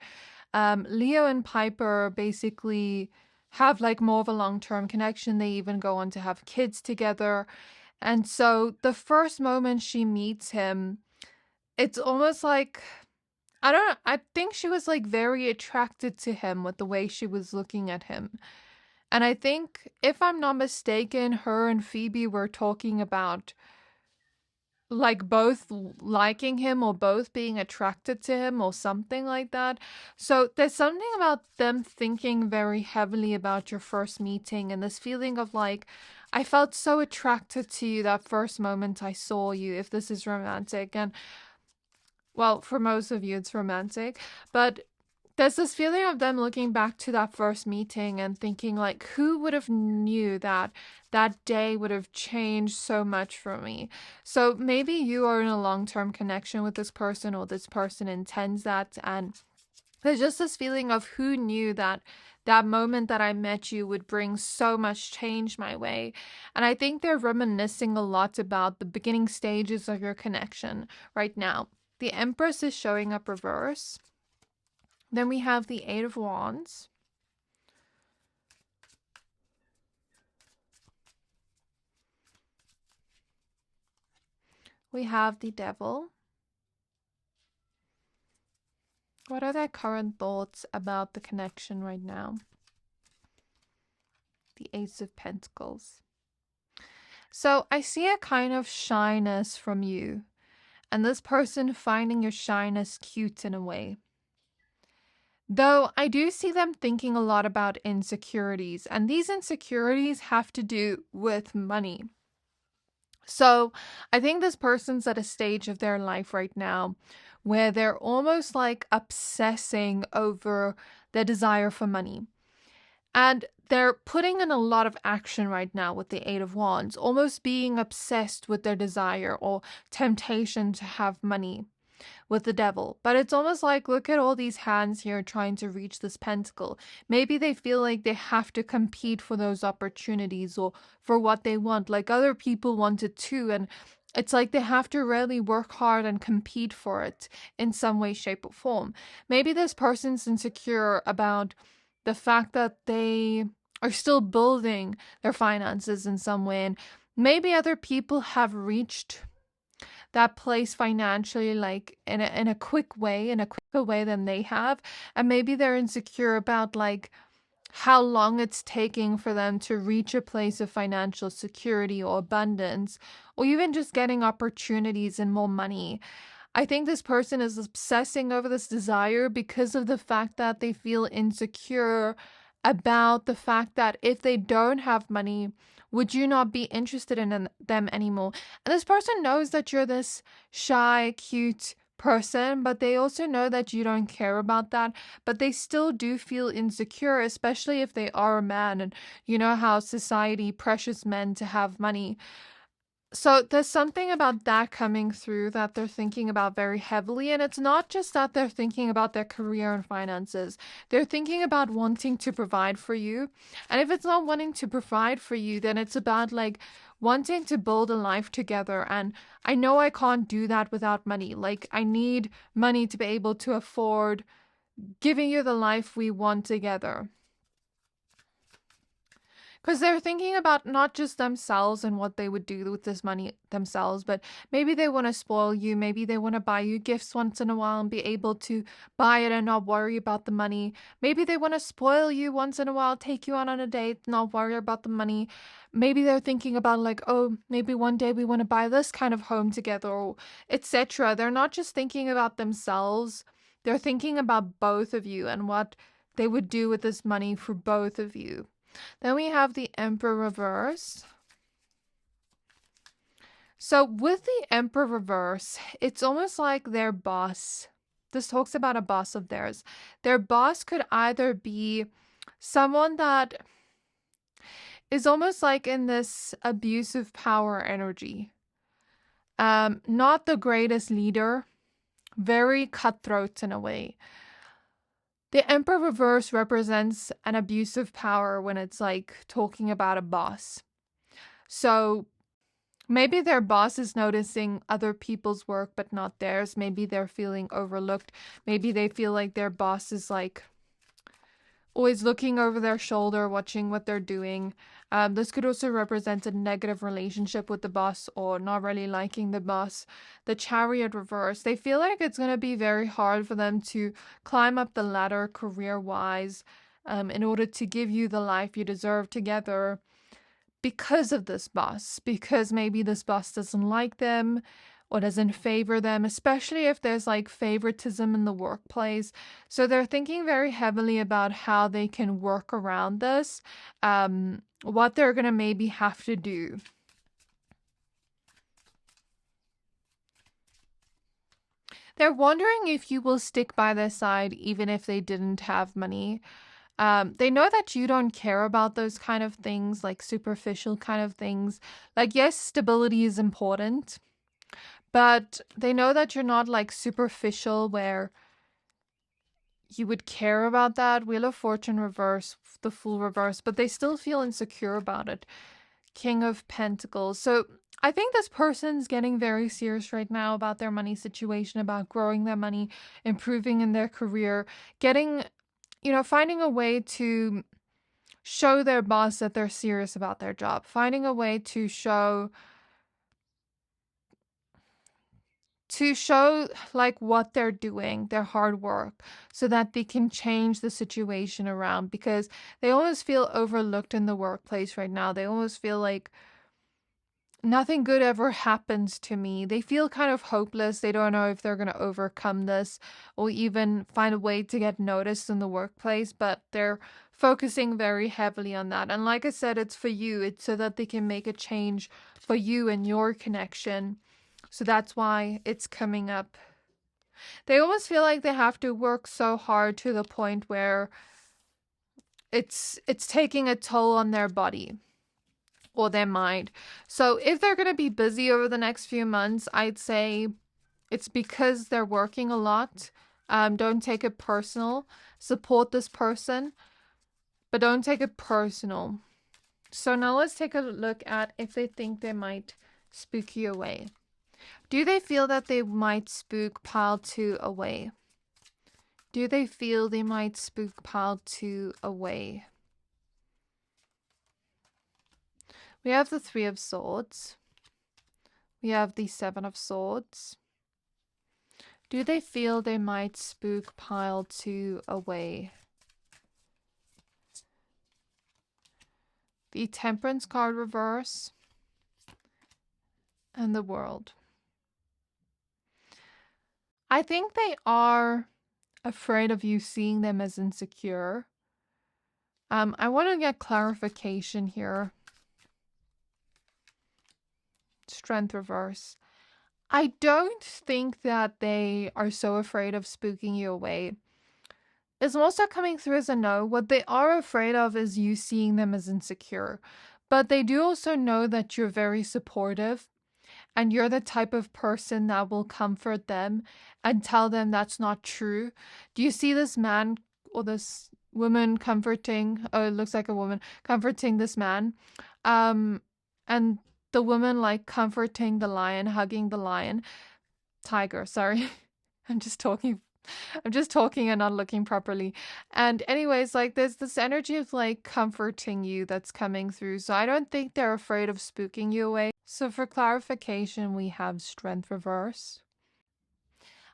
S1: Leo and Piper basically have like more of a long-term connection. They even go on to have kids together. And so the first moment she meets him, it's almost like, I think she was like very attracted to him with the way she was looking at him. And I think, if I'm not mistaken, her and Phoebe were talking about like both liking him or both being attracted to him or something like that. So there's something about them thinking very heavily about your first meeting and this feeling of like, I felt so attracted to you that first moment I saw you, if this is romantic. And well, for most of you it's romantic, but there's this feeling of them looking back to that first meeting and thinking like, who would have knew that that day would have changed so much for me? So maybe you are in a long-term connection with this person, or this person intends that, and there's just this feeling of who knew that that moment that I met you would bring so much change my way. And I think they're reminiscing a lot about the beginning stages of your connection right now. The Empress is showing up reverse. Then we have the Eight of Wands. We have the Devil. What are their current thoughts about the connection right now? The Ace of Pentacles. So I see a kind of shyness from you, and this person finding your shyness cute in a way. Though I do see them thinking a lot about insecurities, and these insecurities have to do with money. So I think this person's at a stage of their life right now where they're almost like obsessing over their desire for money. And they're putting in a lot of action right now with the Eight of Wands, almost being obsessed with their desire or temptation to have money with the Devil. But it's almost like, look at all these hands here trying to reach this pentacle. Maybe they feel like they have to compete for those opportunities or for what they want, like other people want it too. And it's like they have to really work hard and compete for it in some way, shape, or form. Maybe this person's insecure about the fact that they are still building their finances in some way. And maybe other people have reached that place financially, like in a quick way, in a quicker way than they have. And maybe they're insecure about like how long it's taking for them to reach a place of financial security or abundance, or even just getting opportunities and more money. I think this person is obsessing over this desire because of the fact that they feel insecure about the fact that if they don't have money, would you not be interested in them anymore? And this person knows that you're this shy, cute person, but they also know that you don't care about that, but they still do feel insecure, especially if they are a man, and you know how society pressures men to have money. So there's something about that coming through that they're thinking about very heavily. And it's not just that they're thinking about their career and finances. They're thinking about wanting to provide for you. And if it's not wanting to provide for you, then it's about like wanting to build a life together. And I know I can't do that without money. Like I need money to be able to afford giving you the life we want together. Because they're thinking about not just themselves and what they would do with this money themselves, but maybe they want to spoil you. Maybe they want to buy you gifts once in a while and be able to buy it and not worry about the money. Maybe they want to spoil you once in a while, take you out on a date, not worry about the money. Maybe they're thinking about like, oh, maybe one day we want to buy this kind of home together, or etc. They're not just thinking about themselves. They're thinking about both of you and what they would do with this money for both of you. Then we have the Emperor reverse. So with the Emperor reverse, it's almost like their boss. This talks about a boss of theirs. Their boss could either be someone that is almost like in this abusive power energy. Not the greatest leader, very cutthroat in a way. The Emperor reverse represents an abusive power when it's like talking about a boss. So maybe their boss is noticing other people's work but not theirs. Maybe they're feeling overlooked. Maybe they feel like their boss is like always looking over their shoulder, watching what they're doing. This could also represent a negative relationship with the boss or not really liking the boss. The Chariot reverse, they feel like it's going to be very hard for them to climb up the ladder career-wise in order to give you the life you deserve together because of this boss. Because maybe this boss doesn't like them or doesn't favor them, especially if there's like favoritism in the workplace. So they're thinking very heavily about how they can work around this, what they're going to maybe have to do. They're wondering if you will stick by their side even if they didn't have money. They know that you don't care about those kind of things, like superficial kind of things. Like, yes, stability is important, but they know that you're not like superficial where you would care about that. Wheel of Fortune reverse, the Fool reverse, but they still feel insecure about it. King of Pentacles. So I think this person's getting very serious right now about their money situation, about growing their money, improving in their career, getting, finding a way to show their boss that they're serious about their job, finding a way to show like what they're doing, their hard work, so that they can change the situation around, because they almost feel overlooked in the workplace right now. They almost feel like nothing good ever happens to me. They feel kind of hopeless. They don't know if they're going to overcome this or even find a way to get noticed in the workplace, but they're focusing very heavily on that. And like I said, it's for you. It's so that they can make a change for you and your connection. So that's why it's coming up. They almost feel like they have to work so hard to the point where it's taking a toll on their body or their mind. So if they're going to be busy over the next few months, I'd say it's because they're working a lot. Don't take it personal. Support this person, but don't take it personal. So now let's take a look at if they think they might spook you away. Do they feel that they might spook pile 2 away? Do they feel they might spook pile 2 away? We have the 3 of Swords. We have the 7 of Swords. Do they feel they might spook pile 2 away? The Temperance card reverse. And the World. I think they are afraid of you seeing them as insecure. I want to get clarification here. Strength reverse. I don't think that they are so afraid of spooking you away. It's also coming through as a no. What they are afraid of is you seeing them as insecure. But they do also know that you're very supportive. And you're the type of person that will comfort them and tell them that's not true. Do you see this man or this woman comforting? Oh, it looks like a woman comforting this man. And the woman like comforting the lion, hugging the lion. Tiger, sorry. I'm just talking and not looking properly. And anyways, like there's this energy of like comforting you that's coming through. So I don't think they're afraid of spooking you away. So for clarification, we have Strength reverse.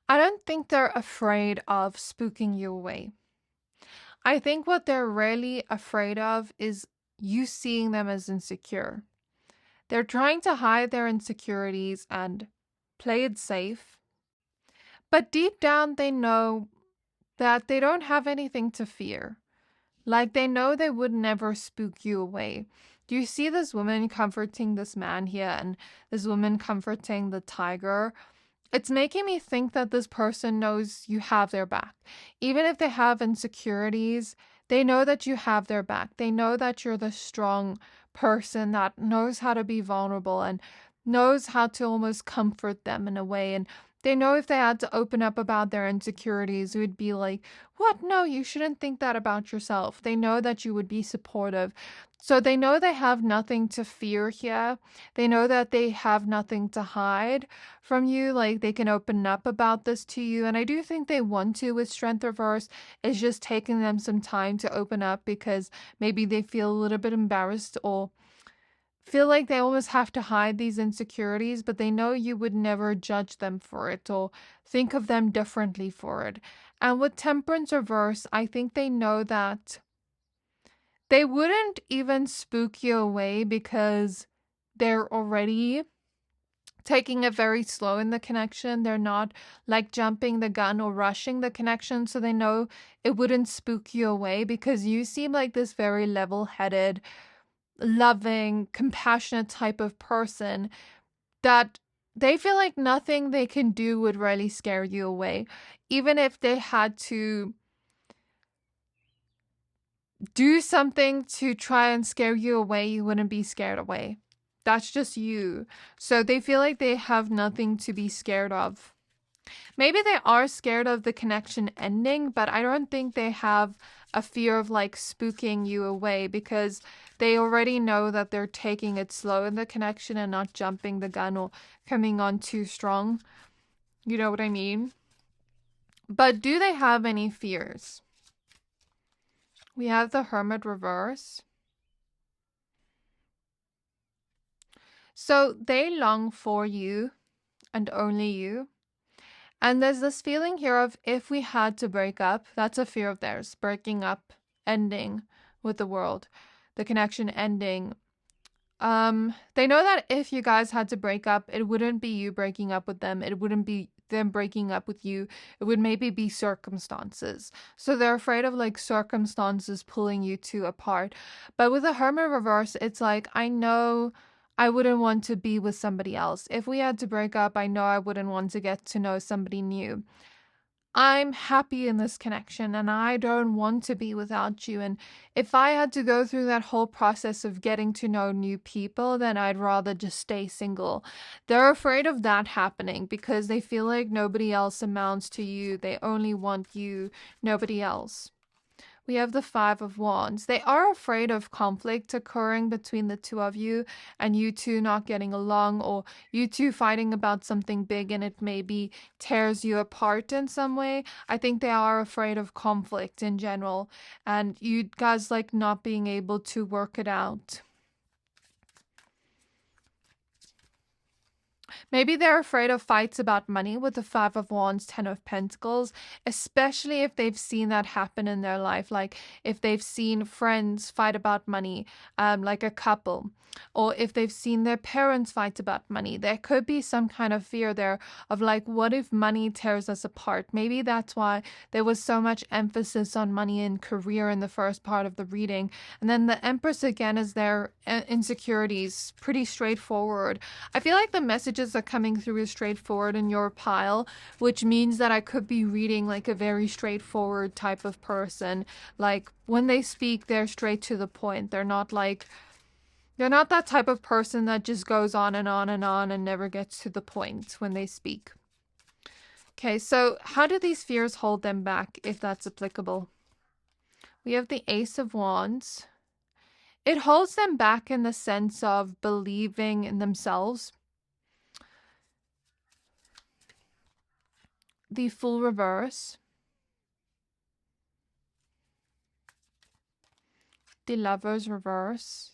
S1: I don't think they're afraid of spooking you away. I think what they're really afraid of is you seeing them as insecure. They're trying to hide their insecurities and play it safe. But deep down, they know that they don't have anything to fear. Like they know they would never spook you away. Do you see this woman comforting this man here and this woman comforting the tiger? It's making me think that this person knows you have their back. Even if they have insecurities, they know that you have their back. They know that you're the strong person that knows how to be vulnerable and knows how to almost comfort them in a way. And they know if they had to open up about their insecurities, it would be like, what? No, you shouldn't think that about yourself. They know that you would be supportive. So they know they have nothing to fear here. They know that they have nothing to hide from you. Like they can open up about this to you. And I do think they want to with Strength reverse. It's just taking them some time to open up because maybe they feel a little bit embarrassed or feel like they almost have to hide these insecurities, but they know you would never judge them for it or think of them differently for it. And with Temperance reverse, I think they know that they wouldn't even spook you away because they're already taking it very slow in the connection. They're not like jumping the gun or rushing the connection, so they know it wouldn't spook you away because you seem like this very level-headed, loving, compassionate type of person that they feel like nothing they can do would really scare you away. Even if they had to do something to try and scare you away, you wouldn't be scared away. That's just you. So they feel like they have nothing to be scared of. Maybe they are scared of the connection ending, but I don't think they have a fear of like spooking you away, because they already know that they're taking it slow in the connection and not jumping the gun or coming on too strong. You know what I mean? But do they have any fears? We have the Hermit reverse. So they long for you and only you. And there's this feeling here of, if we had to break up, that's a fear of theirs, breaking up, ending with the world, the connection ending. They know that if you guys had to break up, it wouldn't be you breaking up with them. It wouldn't be them breaking up with you. It would maybe be circumstances. So they're afraid of like circumstances pulling you two apart. But with the Hermit reverse, it's like, I know I wouldn't want to be with somebody else. If we had to break up, I know I wouldn't want to get to know somebody new. I'm happy in this connection and I don't want to be without you. And if I had to go through that whole process of getting to know new people, then I'd rather just stay single. They're afraid of that happening because they feel like nobody else amounts to you. They only want you, nobody else. We have the Five of Wands. They are afraid of conflict occurring between the two of you and you two not getting along, or you two fighting about something big and it maybe tears you apart in some way. I think they are afraid of conflict in general and you guys like not being able to work it out. Maybe they're afraid of fights about money with the Five of Wands, Ten of Pentacles, especially if they've seen that happen in their life. Like if they've seen friends fight about money, like a couple, or if they've seen their parents fight about money. There could be some kind of fear there of like, what if money tears us apart? Maybe that's why there was so much emphasis on money and career in the first part of the reading. And then the Empress again is their insecurities, pretty straightforward. I feel like the messages are coming through as straightforward in your pile, which means that I could be reading like a very straightforward type of person. Like when they speak, they're straight to the point. They're not that type of person that just goes on and on and on and never gets to the point when they speak. Okay, so how do these fears hold them back, if that's applicable? We have the Ace of Wands. It holds them back in the sense of believing in themselves. The Fool reverse. The Lovers reverse.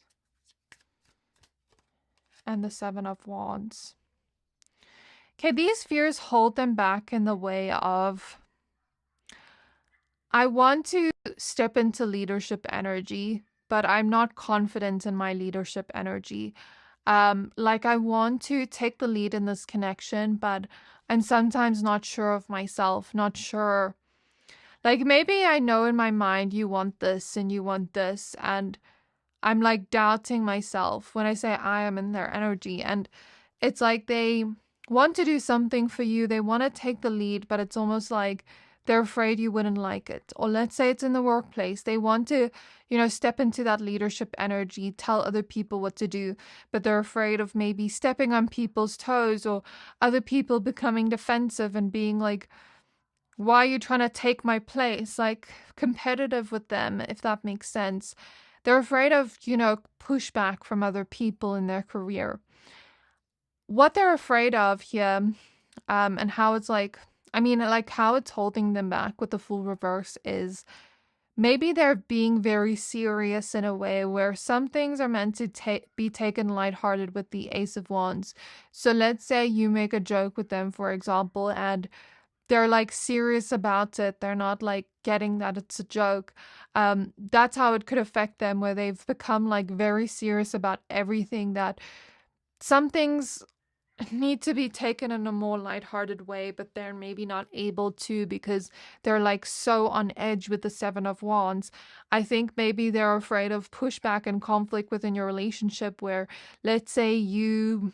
S1: And the Seven of Wands. Okay, these fears hold them back in the way of, I want to step into leadership energy, but I'm not confident in my leadership energy. Like I want to take the lead in this connection, but I'm sometimes not sure of myself, not sure. Like maybe I know in my mind you want this and you want this, and I'm like doubting myself when I say I am in their energy. And it's like they want to do something for you. They want to take the lead, but it's almost like they're afraid you wouldn't like it. Or let's say it's in the workplace. They want to, step into that leadership energy, tell other people what to do, but they're afraid of maybe stepping on people's toes or other people becoming defensive and being like, why are you trying to take my place? Like competitive with them, if that makes sense. They're afraid of, pushback from other people in their career. What they're afraid of here, and how it's how it's holding them back with the Fool reverse is maybe they're being very serious in a way where some things are meant to be taken lighthearted with the Ace of Wands. So let's say you make a joke with them, for example, and they're like serious about it. They're not like getting that it's a joke. That's how it could affect them, where they've become like very serious about everything, that some things need to be taken in a more lighthearted way, but they're maybe not able to because they're like so on edge with the Seven of Wands. I think maybe they're afraid of pushback and conflict within your relationship, where let's say you're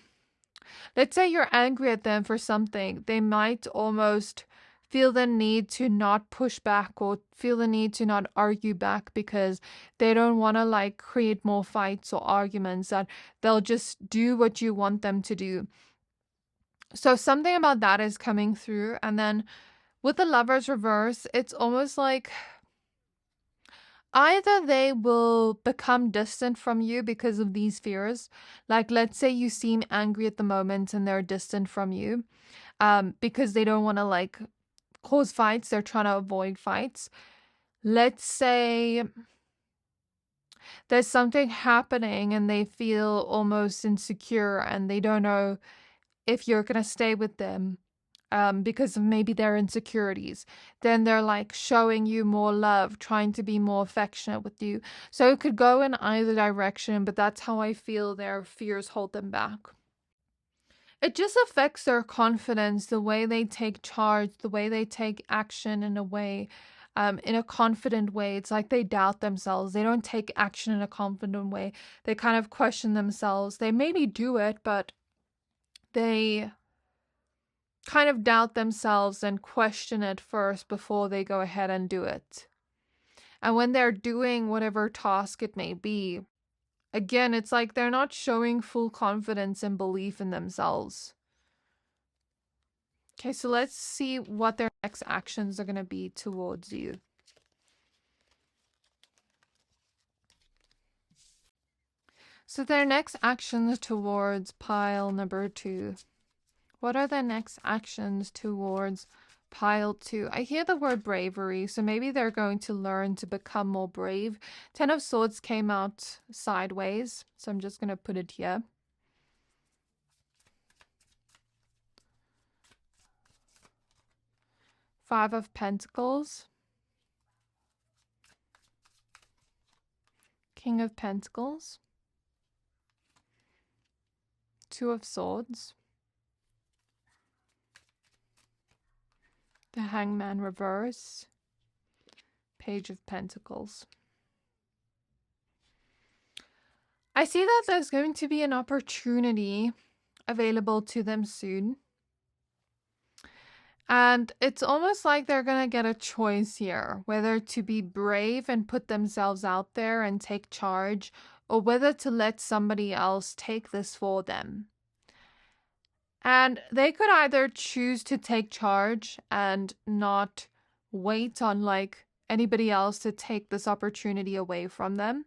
S1: angry at them for something. They might almost feel the need to not push back or feel the need to not argue back because they don't want to like create more fights or arguments, that they'll just do what you want them to do. So something about that is coming through. And then with the Lovers reverse, it's almost like either they will become distant from you because of these fears. Like, let's say you seem angry at the moment and they're distant from you because they don't want to like cause fights. They're trying to avoid fights. Let's say there's something happening and they feel almost insecure and they don't know if you're going to stay with them because of maybe their insecurities. Then they're like showing you more love, trying to be more affectionate with you. So it could go in either direction, but that's how I feel their fears hold them back. It just affects their confidence, the way they take charge, the way they take action in a way, in a confident way. It's like they doubt themselves. They don't take action in a confident way. They kind of question themselves. They maybe do it, but they kind of doubt themselves and question it first before they go ahead and do it. And when they're doing whatever task it may be, again, it's like they're not showing full confidence and belief in themselves. Okay, so let's see what their next actions are going to be towards you. So their next actions towards pile number 2. What are their next actions towards pile 2? I hear the word bravery, so maybe they're going to learn to become more brave. 10 of Swords came out sideways, so I'm just going to put it here. Five of Pentacles. King of Pentacles. Two of Swords. The Hangman reverse. Page of Pentacles. I see that there's going to be an opportunity available to them soon. And it's almost like they're going to get a choice here, whether to be brave and put themselves out there and take charge, or whether to let somebody else take this for them. And they could either choose to take charge and not wait on like anybody else to take this opportunity away from them.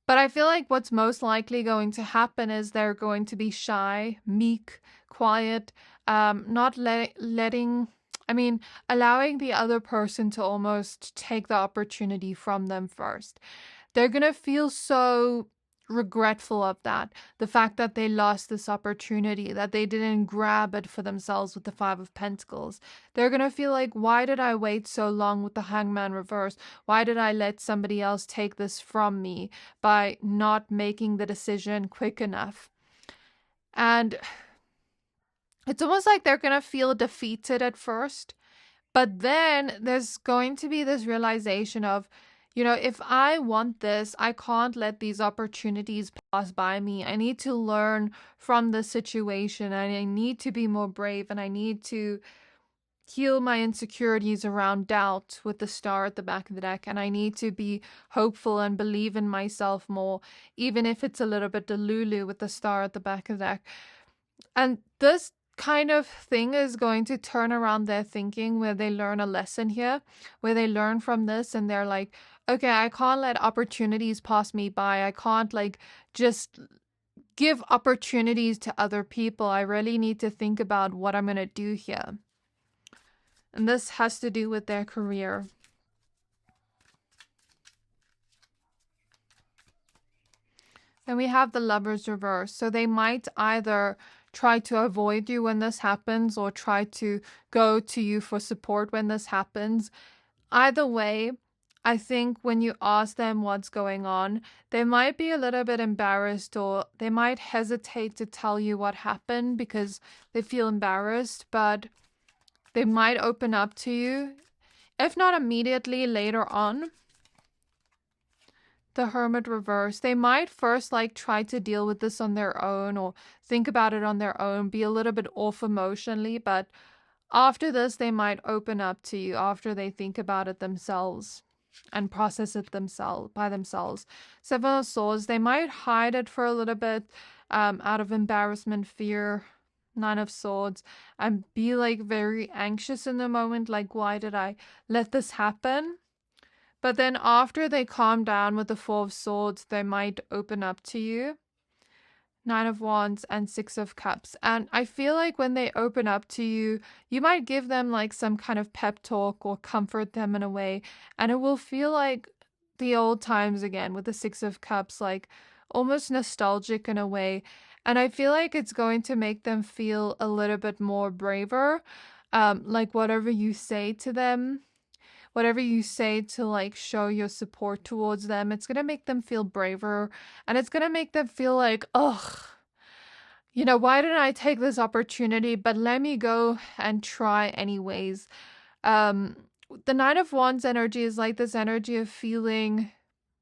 S1: But I feel like what's most likely going to happen is they're going to be shy, meek, quiet, not allowing the other person to almost take the opportunity from them first. They're going to feel so regretful of that. The fact that they lost this opportunity, that they didn't grab it for themselves with the Five of Pentacles. They're going to feel like, why did I wait so long with the Hangman reverse? Why did I let somebody else take this from me by not making the decision quick enough? And it's almost like they're going to feel defeated at first. But then there's going to be this realization of, if I want this, I can't let these opportunities pass by me. I need to learn from the situation, and I need to be more brave, and I need to heal my insecurities around doubt with the star at the back of the deck, and I need to be hopeful and believe in myself more, even if it's a little bit delulu with the star at the back of the deck. And this kind of thing is going to turn around their thinking, where they learn a lesson here, where they learn from this and they're like, okay, I can't let opportunities pass me by. I can't like just give opportunities to other people. I really need to think about what I'm going to do here. And this has to do with their career. Then we have the Lovers reverse. So they might either try to avoid you when this happens, or try to go to you for support when this happens. Either way, I think when you ask them what's going on, they might be a little bit embarrassed, or they might hesitate to tell you what happened because they feel embarrassed, but they might open up to you, if not immediately, later on. The Hermit reverse. They might first like try to deal with this on their own, or think about it on their own, be a little bit off emotionally, but after this they might open up to you after they think about it themselves and process it by themselves. Seven of Swords. They might hide it for a little bit out of embarrassment, fear, Nine of Swords, and be like very anxious in the moment, like, why did I let this happen? But then after they calm down with the Four of Swords, they might open up to you. Nine of Wands and Six of Cups. And I feel like when they open up to you, you might give them like some kind of pep talk or comfort them in a way. And it will feel like the old times again with the Six of Cups, like almost nostalgic in a way. And I feel like it's going to make them feel a little bit more braver. Like whatever you say to them, whatever you say to like show your support towards them, it's going to make them feel braver, and it's going to make them feel like, ugh, you know, why didn't I take this opportunity? But let me go and try anyways. The Nine of Wands energy is like this energy of feeling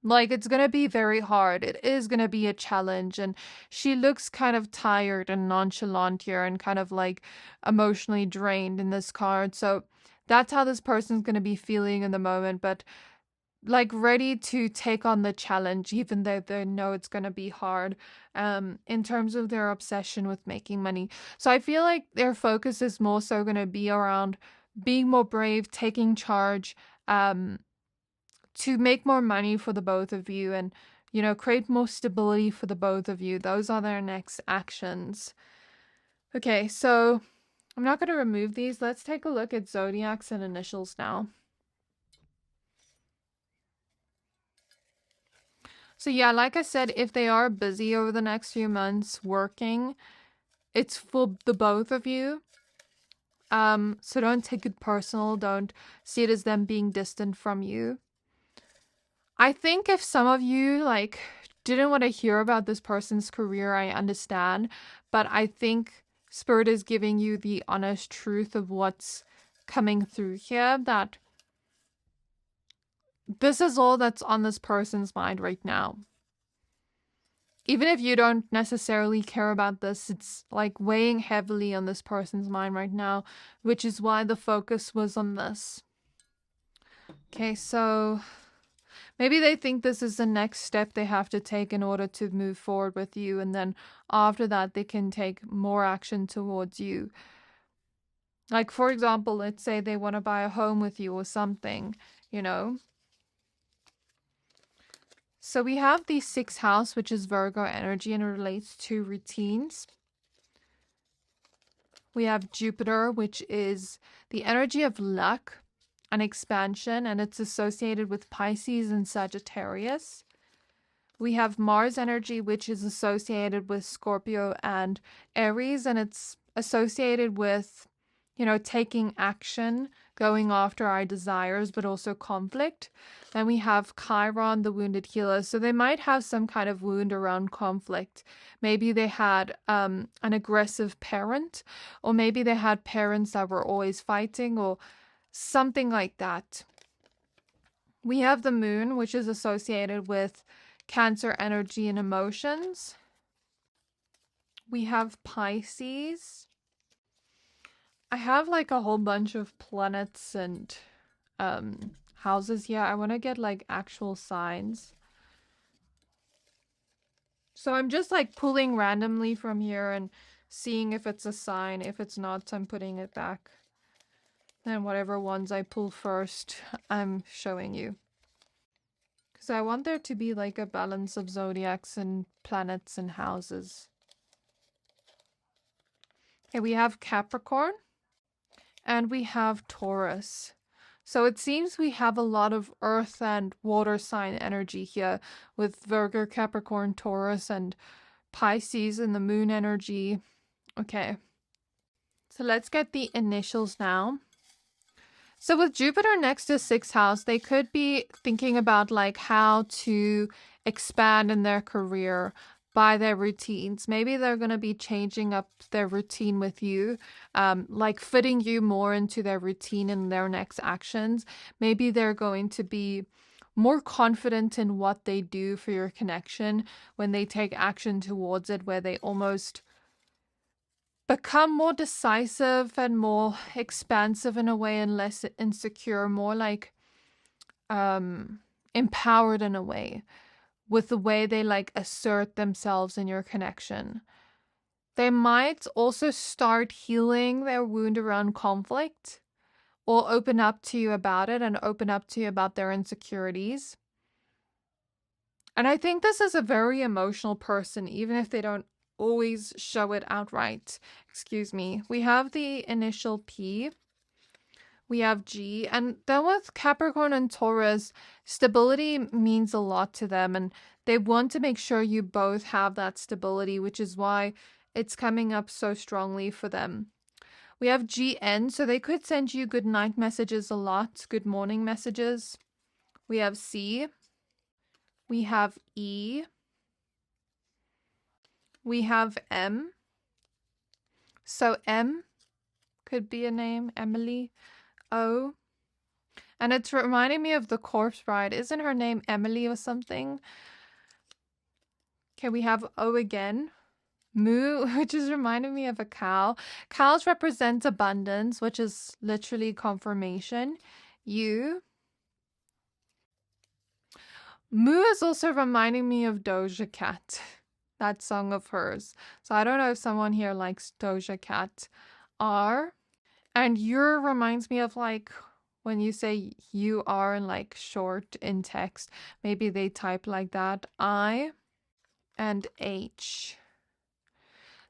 S1: like it's going to be very hard. It is going to be a challenge. And she looks kind of tired and nonchalant here and kind of like emotionally drained in this card. So that's how this person's going to be feeling in the moment, but like ready to take on the challenge, even though they know it's going to be hard, in terms of their obsession with making money. So I feel like their focus is more so going to be around being more brave, taking charge, to make more money for the both of you and, you know, create more stability for the both of you. Those are their next actions. Okay, so I'm not going to remove these. Let's take a look at zodiacs and initials now. So yeah, like I said, if they are busy over the next few months working, it's for the both of you. So don't take it personal. Don't see it as them being distant from you. I think if some of you like didn't want to hear about this person's career, I understand. But I think Spirit is giving you the honest truth of what's coming through here, that this is all that's on this person's mind right now. Even if you don't necessarily care about this, it's like weighing heavily on this person's mind right now, which is why the focus was on this. Okay, so maybe they think this is the next step they have to take in order to move forward with you. And then after that, they can take more action towards you. Like, for example, let's say they want to buy a home with you or something, you know. So we have the 6th house, which is Virgo energy, and it relates to routines. We have Jupiter, which is the energy of luck and expansion, and it's associated with Pisces and Sagittarius. We have Mars energy, which is associated with Scorpio and Aries, and it's associated with, you know, taking action, going after our desires, but also conflict. Then we have Chiron, the wounded healer. So they might have some kind of wound around conflict. Maybe they had an aggressive parent, or maybe they had parents that were always fighting, or something like that. We have the moon, which is associated with Cancer energy and emotions. We have Pisces. I have like a whole bunch of planets and houses here. I want to get like actual signs. So I'm just like pulling randomly from here and seeing if it's a sign. If it's not, I'm putting it back. Then whatever ones I pull first, I'm showing you. Because I want there to be like a balance of zodiacs and planets and houses. Okay, we have Capricorn. And we have Taurus. So it seems we have a lot of earth and water sign energy here with Virgo, Capricorn, Taurus, and Pisces in the moon energy. Okay. So let's get the initials now. So with Jupiter next to 6th house, they could be thinking about like how to expand in their career by their routines. Maybe they're going to be changing up their routine with you, like fitting you more into their routine and their next actions. Maybe they're going to be more confident in what they do for your connection when they take action towards it, where they almost become more decisive and more expansive in a way and less insecure, more like empowered in a way, with the way they like assert themselves in your connection. They might also start healing their wound around conflict, or open up to you about it and open up to you about their insecurities. And I think this is a very emotional person, even if they don't always show it outright. Excuse me. We have the initial P. We have G. And then with Capricorn and Taurus, stability means a lot to them. And they want to make sure you both have that stability, which is why it's coming up so strongly for them. We have GN, so they could send you good night messages a lot, good morning messages. We have C. We have E. We have M. So M could be a name, Emily. O. And it's reminding me of the Corpse Bride. Isn't her name Emily or something? Okay, we have O again. Moo, which is reminding me of a cow. Cows represent abundance, which is literally confirmation. U. Moo is also reminding me of Doja Cat, that song of hers. So I don't know if someone here likes Doja Cat. R. And your reminds me of like when you say you are in like short in text. Maybe they type like that. I and H.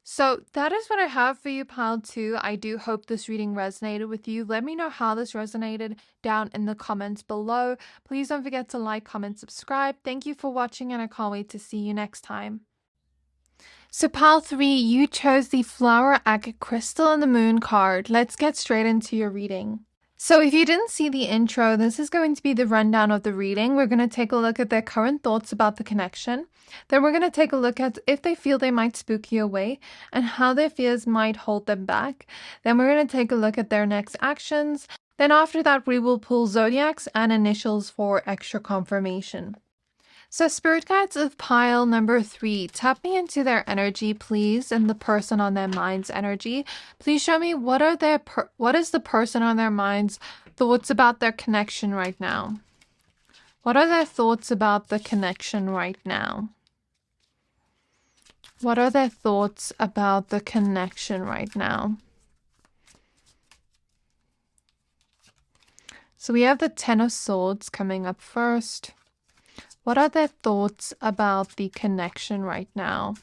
S1: So that is what I have for you, pile 2. I do hope this reading resonated with you. Let me know how this resonated down in the comments below. Please don't forget to like, comment, subscribe. Thank you for watching, and I can't wait to see you next time. So pile 3, you chose the Flower Agate Crystal and the Moon card. Let's get straight into your reading. So if you didn't see the intro, this is going to be the rundown of the reading. We're going to take a look at their current thoughts about the connection. Then we're going to take a look at if they feel they might spook you away and how their fears might hold them back. Then we're going to take a look at their next actions. Then after that, we will pull zodiacs and initials for extra confirmation. So spirit guides of pile number 3, tap me into their energy, please, and the person on their mind's energy. Please show me what is the person on their mind's thoughts about their connection right now. What are their thoughts about the connection right now? What are their thoughts about the connection right now? So we have the Ten of Swords coming up first. What are their thoughts about the connection right now?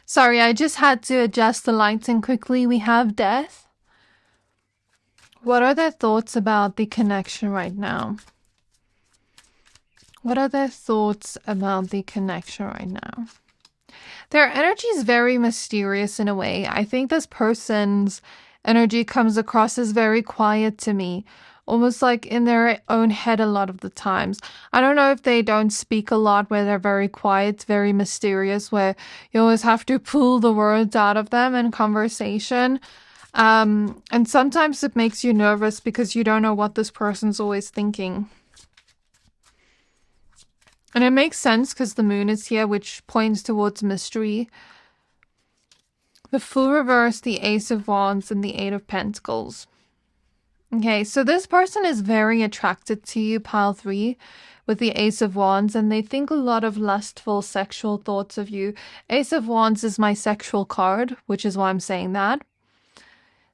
S1: Sorry, I just had to adjust the lighting quickly. We have Death. What are their thoughts about the connection right now? What are their thoughts about the connection right now? Their energy is very mysterious in a way. I think this person's energy comes across as very quiet to me. Almost like in their own head a lot of the times. I don't know if they don't speak a lot, where they're very quiet, very mysterious, where you always have to pull the words out of them in conversation. And sometimes it makes you nervous because you don't know what this person's always thinking. And it makes sense because the moon is here, which points towards mystery. The Fool reverse, the Ace of Wands, and the Eight of Pentacles. Okay, so this person is very attracted to you, pile 3, with the Ace of Wands, and they think a lot of lustful sexual thoughts of you. Ace of Wands is my sexual card, which is why I'm saying that.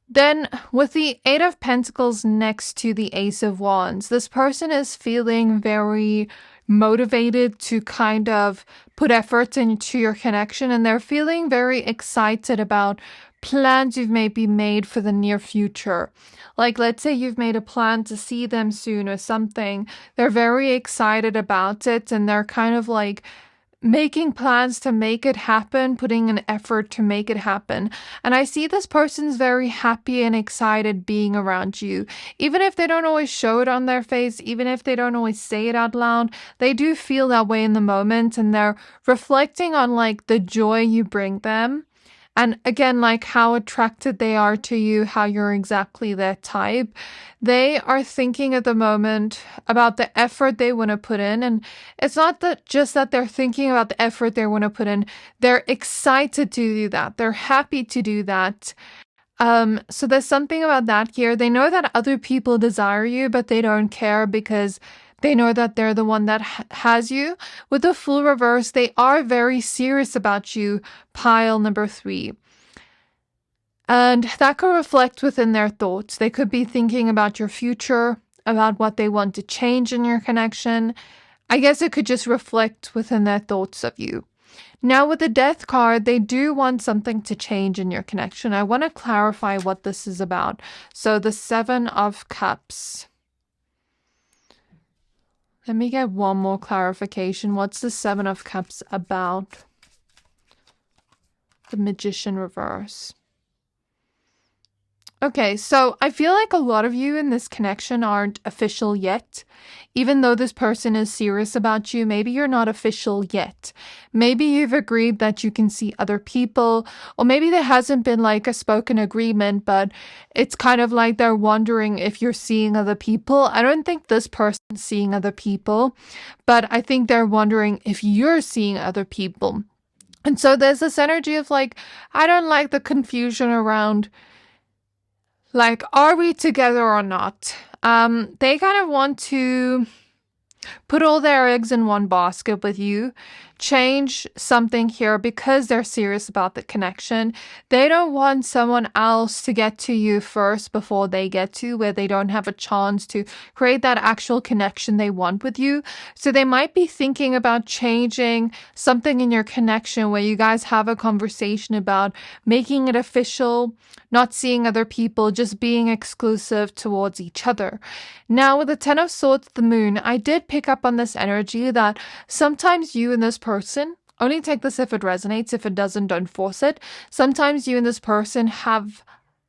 S1: Then with the Eight of Pentacles next to the Ace of Wands, this person is feeling very motivated to kind of put effort into your connection, and they're feeling very excited about plans you've maybe made for the near future. Like, let's say you've made a plan to see them soon or something. They're very excited about it, and they're kind of like making plans to make it happen, putting an effort to make it happen. And I see this person's very happy and excited being around you. Even if they don't always show it on their face, even if they don't always say it out loud, they do feel that way in the moment, and they're reflecting on like the joy you bring them. And again, like how attracted they are to you, how you're exactly their type. They are thinking at the moment about the effort they want to put in. And it's not that just that they're thinking about the effort they want to put in. They're excited to do that. They're happy to do that. So there's something about that here. They know that other people desire you, but they don't care because They know that they're the one that has you. With the Fool reverse, they are very serious about you, pile number 3. And that could reflect within their thoughts. They could be thinking about your future, about what they want to change in your connection. I guess it could just reflect within their thoughts of you. Now with the Death card, they do want something to change in your connection. I want to clarify what this is about. So the 7 of Cups. Let me get one more clarification. What's the 7 of Cups about? The Magician reverse. Okay, so I feel like a lot of you in this connection aren't official yet. Even though this person is serious about you, maybe you're not official yet. Maybe you've agreed that you can see other people, or maybe there hasn't been like a spoken agreement, but it's kind of like they're wondering if you're seeing other people. I don't think this person's seeing other people, but I think they're wondering if you're seeing other people. And so there's this energy of like, I don't like the confusion around like, are we together or not? They kind of want to put all their eggs in one basket with you, change something here because they're serious about the connection. They don't want someone else to get to you first before they get to, where they don't have a chance to create that actual connection they want with you. So they might be thinking about changing something in your connection where you guys have a conversation about making it official, not seeing other people, just being exclusive towards each other. Now with the 10 of Swords, the Moon, I did pick up on this energy that sometimes you and this person, only take this if it resonates. If it doesn't, don't force it. Sometimes you and this person have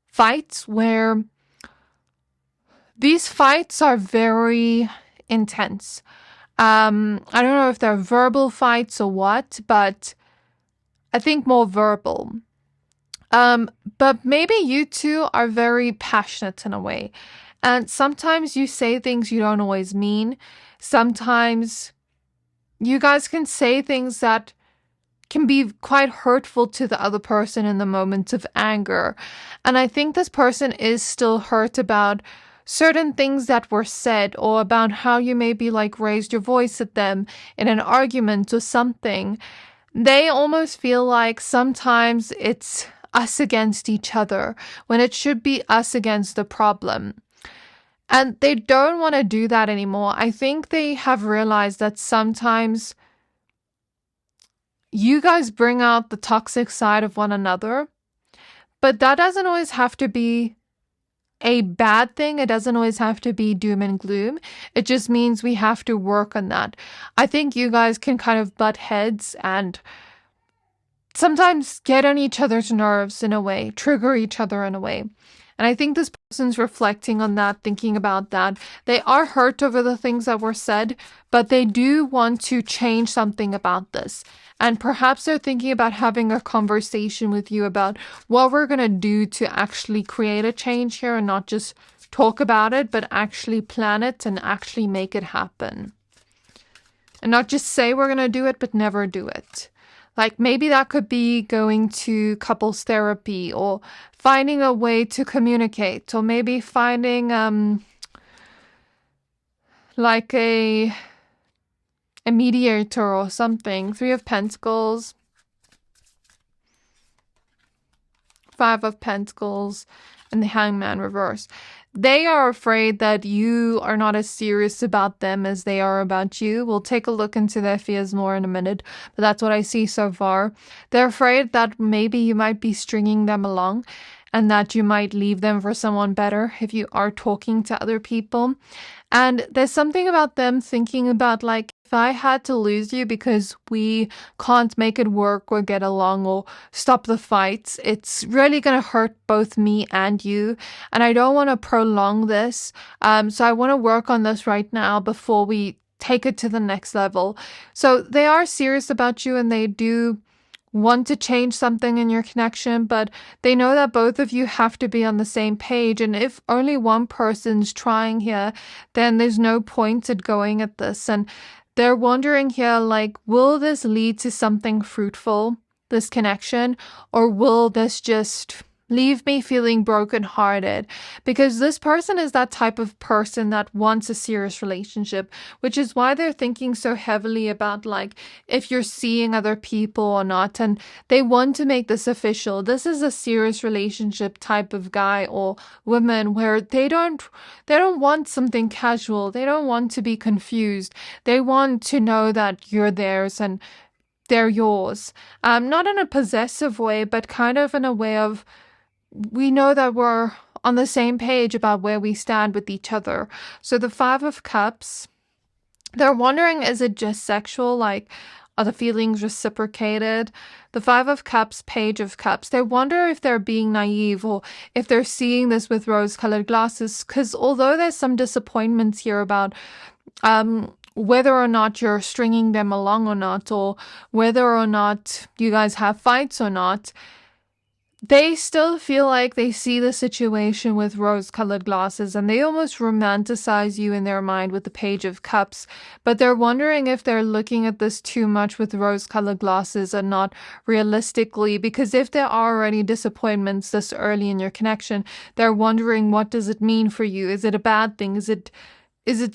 S1: fights where these fights are very intense. I don't know if they're verbal fights or what, but I think more verbal. But maybe you two are very passionate in a way. And sometimes you say things you don't always mean. Sometimes you guys can say things that can be quite hurtful to the other person in the moments of anger. And I think this person is still hurt about certain things that were said, or about how you maybe like raised your voice at them in an argument or something. They almost feel like sometimes it's us against each other when it should be us against the problem. And they don't want to do that anymore. I think they have realized that sometimes you guys bring out the toxic side of one another, but that doesn't always have to be a bad thing. It doesn't always have to be doom and gloom. It just means we have to work on that. I think you guys can kind of butt heads and sometimes get on each other's nerves in a way, trigger each other in a way. And I think this person's reflecting on that, thinking about that. They are hurt over the things that were said, but they do want to change something about this. And perhaps they're thinking about having a conversation with you about what we're going to do to actually create a change here, and not just talk about it, but actually plan it and actually make it happen. And not just say we're going to do it, but never do it. Like maybe that could be going to couples therapy, or finding a way to communicate, or maybe finding like a mediator or something. 3 of Pentacles, 5 of Pentacles, and the Hangman reverse. They are afraid that you are not as serious about them as they are about you. We'll take a look into their fears more in a minute, but that's what I see so far. They're afraid that maybe you might be stringing them along, and that you might leave them for someone better if you are talking to other people. And there's something about them thinking about like, if I had to lose you because we can't make it work or get along or stop the fights, it's really going to hurt both me and you. And I don't want to prolong this. So I want to work on this right now before we take it to the next level. So they are serious about you, and they do want to change something in your connection, but they know that both of you have to be on the same page. And if only one person's trying here, then there's no point at going at this. And they're wondering here, like, will this lead to something fruitful, this connection, or will this just leave me feeling brokenhearted, because this person is that type of person that wants a serious relationship, which is why they're thinking so heavily about like if you're seeing other people or not, and they want to make this official. This is a serious relationship type of guy or woman where they don't want something casual. They don't want to be confused. They want to know that you're theirs and they're yours. Not in a possessive way, but kind of in a way of, we know that we're on the same page about where we stand with each other. So the Five of Cups, they're wondering, is it just sexual? Like, are the feelings reciprocated? The Five of Cups, Page of Cups, they wonder if they're being naive or if they're seeing this with rose-colored glasses. Because although there's some disappointments here about whether or not you're stringing them along or not, or whether or not you guys have fights or not, they still feel like they see the situation with rose-colored glasses, and they almost romanticize you in their mind with the Page of Cups. But they're wondering if they're looking at this too much with rose-colored glasses and not realistically, because if there are already disappointments this early in your connection, they're wondering, what does it mean for you? Is it a bad thing? Is it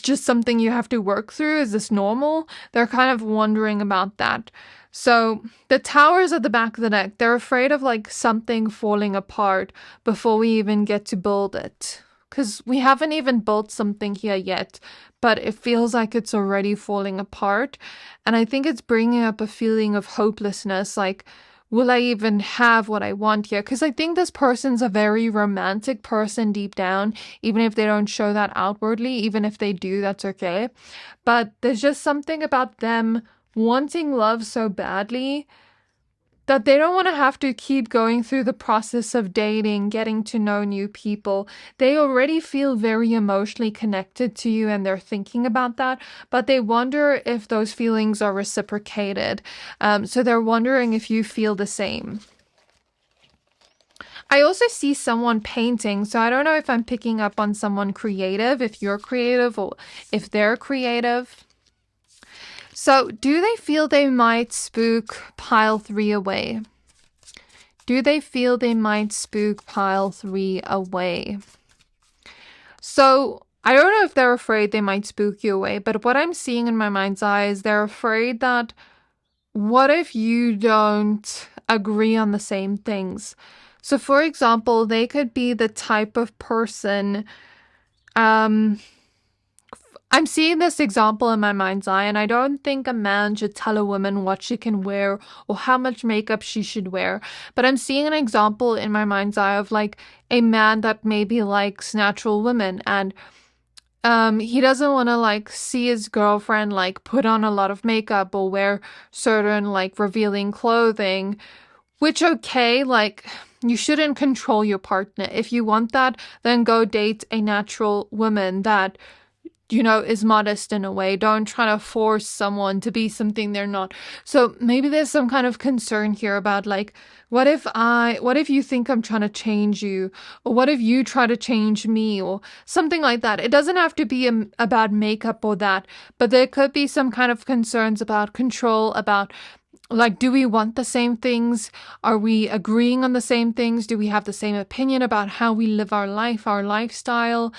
S1: just something you have to work through? Is this normal? They're kind of wondering about that. So the Tower's at the back of the deck. They're afraid of like something falling apart before we even get to build it. Because we haven't even built something here yet, but it feels like it's already falling apart. And I think it's bringing up a feeling of hopelessness. Like, will I even have what I want here? Because I think this person's a very romantic person deep down, even if they don't show that outwardly. Even if they do, that's okay. But there's just something about them wanting love so badly that they don't want to have to keep going through the process of dating, getting to know new people. They already feel very emotionally connected to you and they're thinking about that, but they wonder if those feelings are reciprocated. So they're wondering if you feel the same. I also see someone painting, so I don't know if I'm picking up on someone creative, if you're creative or if they're creative. So, do they feel they might spook pile 3 away? Do they feel they might spook pile 3 away? So, I don't know if they're afraid they might spook you away, but what I'm seeing in my mind's eye is they're afraid that what if you don't agree on the same things? So, for example, they could be the type of person, I'm seeing this example in my mind's eye, and I don't think a man should tell a woman what she can wear or how much makeup she should wear. But I'm seeing an example in my mind's eye of like a man that maybe likes natural women, and he doesn't want to like see his girlfriend like put on a lot of makeup or wear certain like revealing clothing, which okay, like you shouldn't control your partner. If you want that, then go date a natural woman that, you know, is modest in a way. Don't try to force someone to be something they're not. So maybe there's some kind of concern here about like, what if you think I'm trying to change you? Or what if you try to change me? Or something like that. It doesn't have to be about makeup or that, but there could be some kind of concerns about control, about like, do we want the same things? Are we agreeing on the same things? Do we have the same opinion about how we live our life, our lifestyle?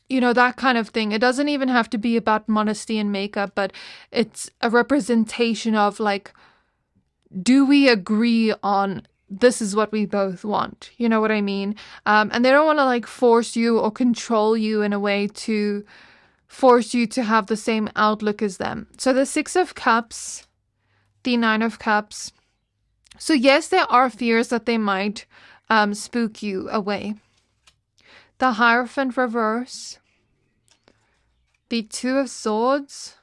S1: You know, that kind of thing. It doesn't even have to be about modesty and makeup, but it's a representation of like, do we agree on this is what we both want? You know what I mean? And they don't want to like force you or control you in a way to force you to have the same outlook as them. So the Six of Cups, the Nine of Cups. So yes, there are fears that they might spook you away. The Hierophant reverse. The Two of Swords.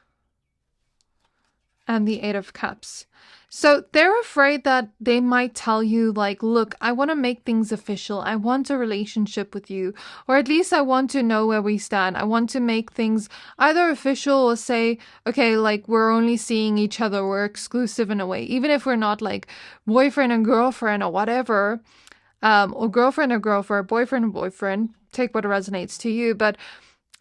S1: And the Eight of Cups. So they're afraid that they might tell you like, look, I want to make things official. I want a relationship with you. Or at least I want to know where we stand. I want to make things either official or say, okay, like we're only seeing each other. We're exclusive in a way. Even if we're not like boyfriend and girlfriend or whatever. Or girlfriend, boyfriend and boyfriend. Take what resonates to you. But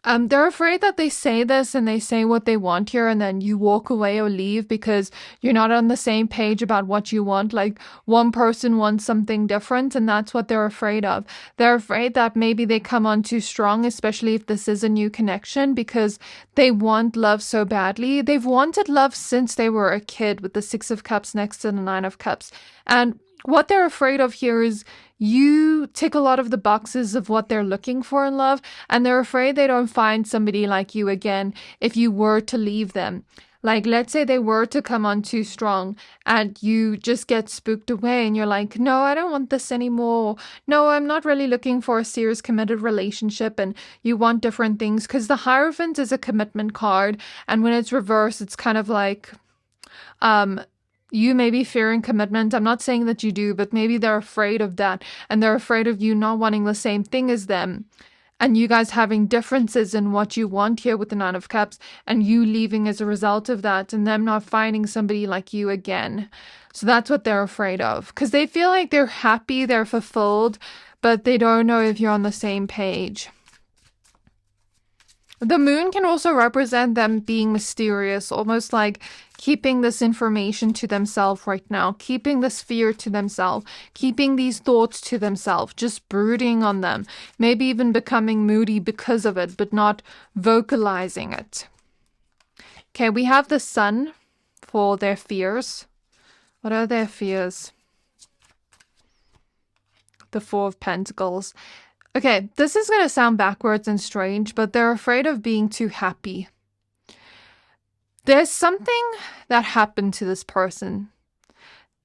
S1: They're afraid that they say this and they say what they want here, and then you walk away or leave because you're not on the same page about what you want. Like, one person wants something different, and that's what they're afraid of. They're afraid that maybe they come on too strong, especially if this is a new connection, because they want love so badly. They've wanted love since they were a kid, with the Six of Cups next to the Nine of Cups. And what they're afraid of here is you tick a lot of the boxes of what they're looking for in love, and they're afraid they don't find somebody like you again if you were to leave them. Like, let's say they were to come on too strong and you just get spooked away and you're like, no, I don't want this anymore. No, I'm not really looking for a serious committed relationship, and you want different things, because the Hierophant is a commitment card, and when it's reversed, it's kind of like, you may be fearing commitment. I'm not saying that you do, but maybe they're afraid of that, and they're afraid of you not wanting the same thing as them, and you guys having differences in what you want here with the Nine of Cups, and you leaving as a result of that, and them not finding somebody like you again. So that's what they're afraid of, because they feel like they're happy, they're fulfilled, but they don't know if you're on the same page. The moon can also represent them being mysterious, almost like keeping this information to themselves right now, keeping this fear to themselves, keeping these thoughts to themselves, just brooding on them, maybe even becoming moody because of it, but not vocalizing it. Okay, we have the Sun for their fears. What are their fears? The Four of Pentacles. Okay, this is going to sound backwards and strange, but they're afraid of being too happy. There's something that happened to this person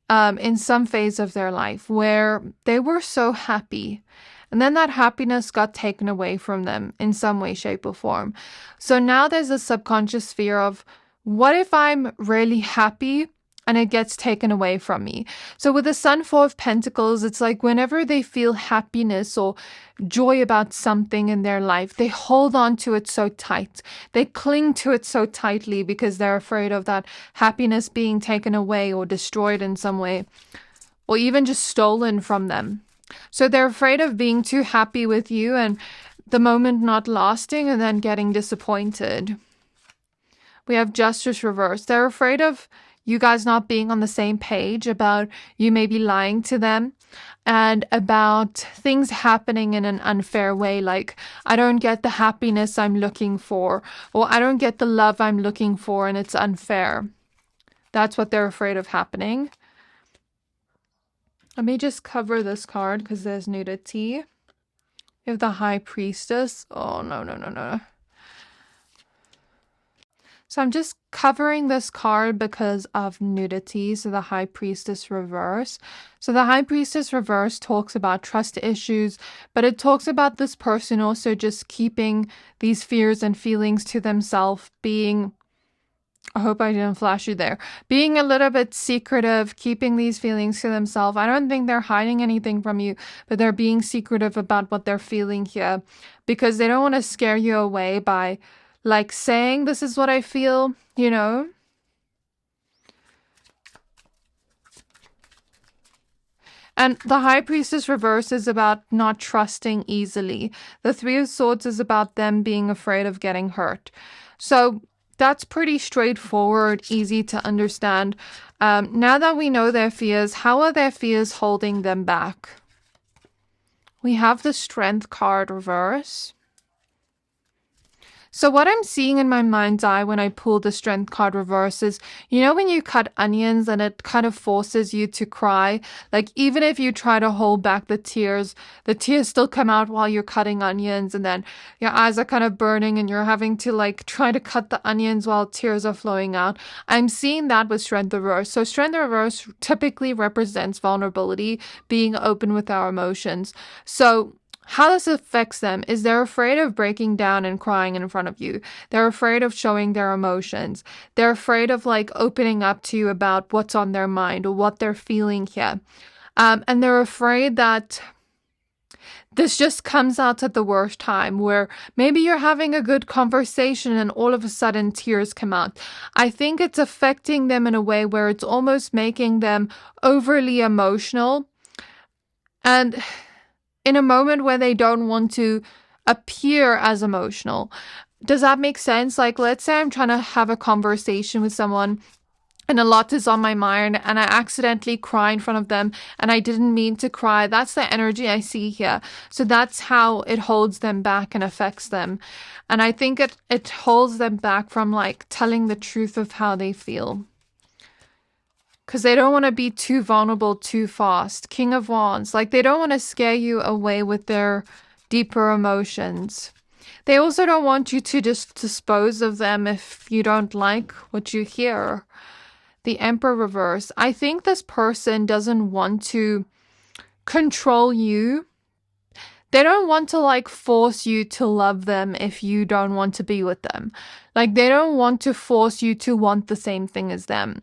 S1: in some phase of their life where they were so happy, and then that happiness got taken away from them in some way, shape, or form. So now there's a subconscious fear of, what if I'm really happy and it gets taken away from me? So with the Sun, Four of Pentacles, it's like whenever they feel happiness or joy about something in their life, they hold on to it so tight. They cling to it so tightly because they're afraid of that happiness being taken away or destroyed in some way, or even just stolen from them. So they're afraid of being too happy with you and the moment not lasting and then getting disappointed. We have Justice reversed. They're afraid of you guys not being on the same page, about you maybe lying to them, and about things happening in an unfair way, like, I don't get the happiness I'm looking for, or I don't get the love I'm looking for, and it's unfair. That's what they're afraid of happening. Let me just cover this card because there's nudity. We have the High Priestess. Oh, no. So I'm just covering this card because of nudity. So the High Priestess reverse. So the High Priestess reverse talks about trust issues, but it talks about this person also just keeping these fears and feelings to themselves, being, I hope I didn't flash you there, being a little bit secretive, keeping these feelings to themselves. I don't think they're hiding anything from you, but they're being secretive about what they're feeling here because they don't want to scare you away by like saying, this is what I feel, you know. And the High Priestess reverse is about not trusting easily. The Three of Swords is about them being afraid of getting hurt. So that's pretty straightforward, easy to understand. Now that we know their fears, how are their fears holding them back? We have the Strength card reverse. So what I'm seeing in my mind's eye when I pull the Strength card reverse is, you know, when you cut onions and it kind of forces you to cry, like even if you try to hold back the tears still come out while you're cutting onions, and then your eyes are kind of burning and you're having to like try to cut the onions while tears are flowing out. I'm seeing that with Strength reverse. So Strength reverse typically represents vulnerability, being open with our emotions. So how this affects them is they're afraid of breaking down and crying in front of you. They're afraid of showing their emotions. They're afraid of like opening up to you about what's on their mind or what they're feeling here. And they're afraid that this just comes out at the worst time, where maybe you're having a good conversation and all of a sudden tears come out. I think it's affecting them in a way where it's almost making them overly emotional, and in a moment where they don't want to appear as emotional. Does that make sense? Like, let's say I'm trying to have a conversation with someone and a lot is on my mind and I accidentally cry in front of them and I didn't mean to cry. That's the energy I see here. So that's how it holds them back and affects them. And I think it holds them back from like telling the truth of how they feel. Because they don't want to be too vulnerable too fast. King of Wands. Like, they don't want to scare you away with their deeper emotions. They also don't want you to just dispose of them if you don't like what you hear. The Emperor reverse. I think this person doesn't want to control you. They don't want to like force you to love them if you don't want to be with them. Like, they don't want to force you to want the same thing as them.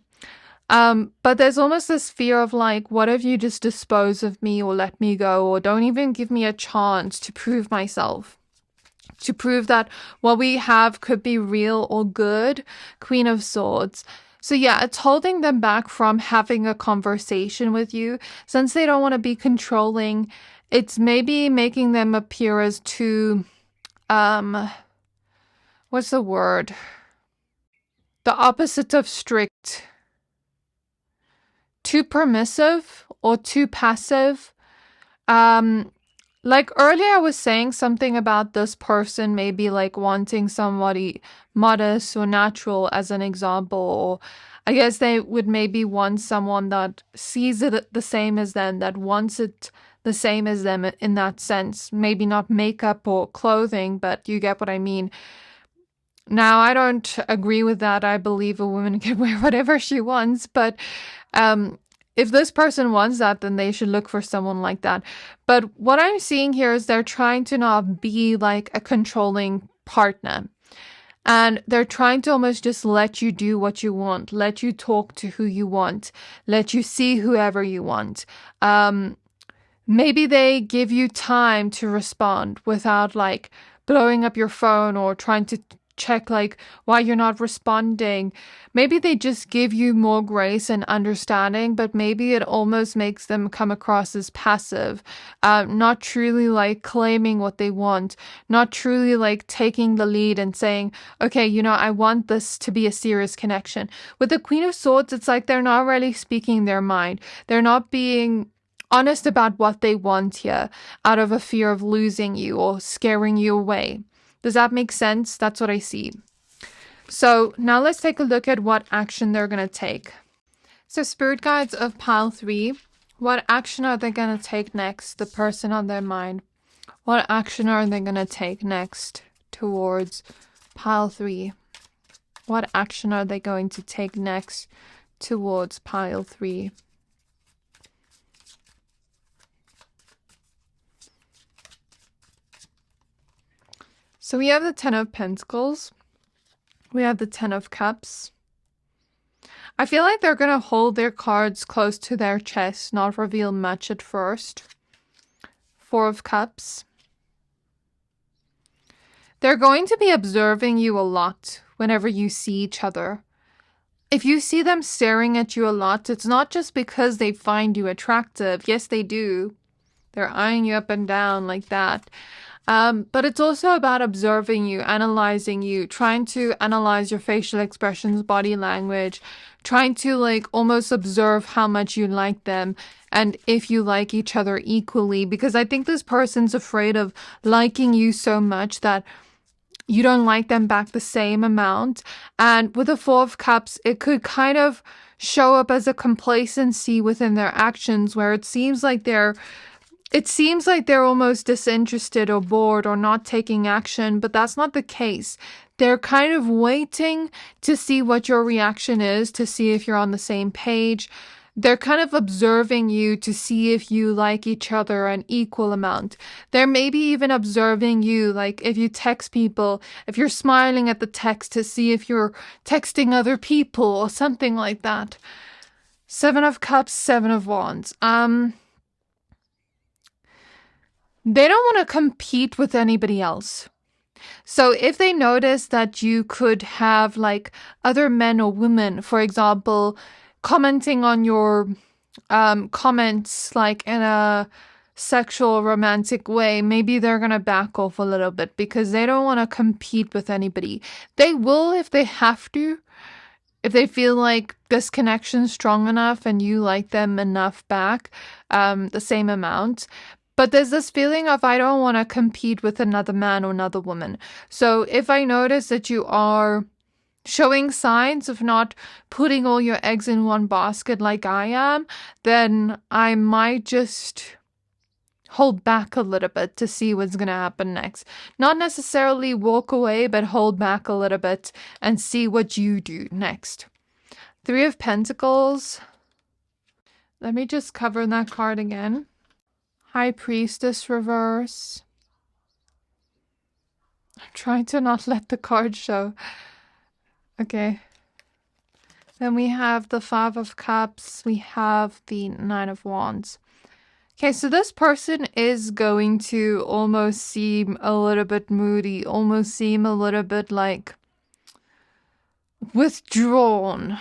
S1: But there's almost this fear of like, what if you just dispose of me or let me go or don't even give me a chance to prove myself? To prove that what we have could be real or good. Queen of Swords. So yeah, it's holding them back from having a conversation with you. Since they don't want to be controlling, it's maybe making them appear as too, what's the word? The opposite of strict. Too permissive or too passive. Like earlier I was saying something about this person maybe like wanting somebody modest or natural as an example. Or I guess they would maybe want someone that sees it the same as them, that wants it the same as them in that sense. Maybe not makeup or clothing, but you get what I mean. Now, I don't agree with that. I believe a woman can wear whatever she wants, but if this person wants that, then they should look for someone like that. But what I'm seeing here is they're trying to not be like a controlling partner. And they're trying to almost just let you do what you want, let you talk to who you want, let you see whoever you want. Maybe they give you time to respond without like blowing up your phone or trying to check like why you're not responding. Maybe they just give you more grace and understanding, but maybe it almost makes them come across as passive, not truly like claiming what they want, not truly like taking the lead and saying, okay, you know, I want this to be a serious connection. With the Queen of Swords, it's like they're not really speaking their mind. They're not being honest about what they want here out of a fear of losing you or scaring you away. Does that make sense? That's what I see. So now let's take a look at what action they're going to take. So Spirit Guides of Pile 3, what action are they going to take next? The person on their mind. What action are they going to take next towards Pile 3? What action are they going to take next towards Pile 3? So we have the Ten of Pentacles. We have the Ten of Cups. I feel like they're going to hold their cards close to their chest, not reveal much at first. Four of Cups. They're going to be observing you a lot whenever you see each other. If you see them staring at you a lot, it's not just because they find you attractive. Yes, they do. They're eyeing you up and down like that. But it's also about observing you, analyzing you, trying to analyze your facial expressions, body language, trying to like almost observe how much you like them and if you like each other equally. Because I think this person's afraid of liking you so much that you don't like them back the same amount. And with the Four of Cups, it could kind of show up as a complacency within their actions where it seems like they're almost disinterested or bored or not taking action, but that's not the case. They're kind of waiting to see what your reaction is, to see if you're on the same page. They're kind of observing you to see if you like each other an equal amount. They're maybe even observing you, like if you text people, if you're smiling at the text to see if you're texting other people or something like that. Seven of Cups, Seven of Wands. They don't want to compete with anybody else. So if they notice that you could have like other men or women, for example, commenting on your comments like in a sexual romantic way, maybe they're gonna back off a little bit because they don't want to compete with anybody. They will if they have to, if they feel like this connection's strong enough and you like them enough back, the same amount. But there's this feeling of I don't want to compete with another man or another woman. So if I notice that you are showing signs of not putting all your eggs in one basket like I am, then I might just hold back a little bit to see what's going to happen next. Not necessarily walk away, but hold back a little bit and see what you do next. 3 of Pentacles. Let me just cover that card again. High Priestess reverse. I'm trying to not let the card show. Okay. Then we have the 5 of Cups. We have the 9 of Wands. Okay, so this person is going to almost seem a little bit moody, almost seem a little bit like withdrawn.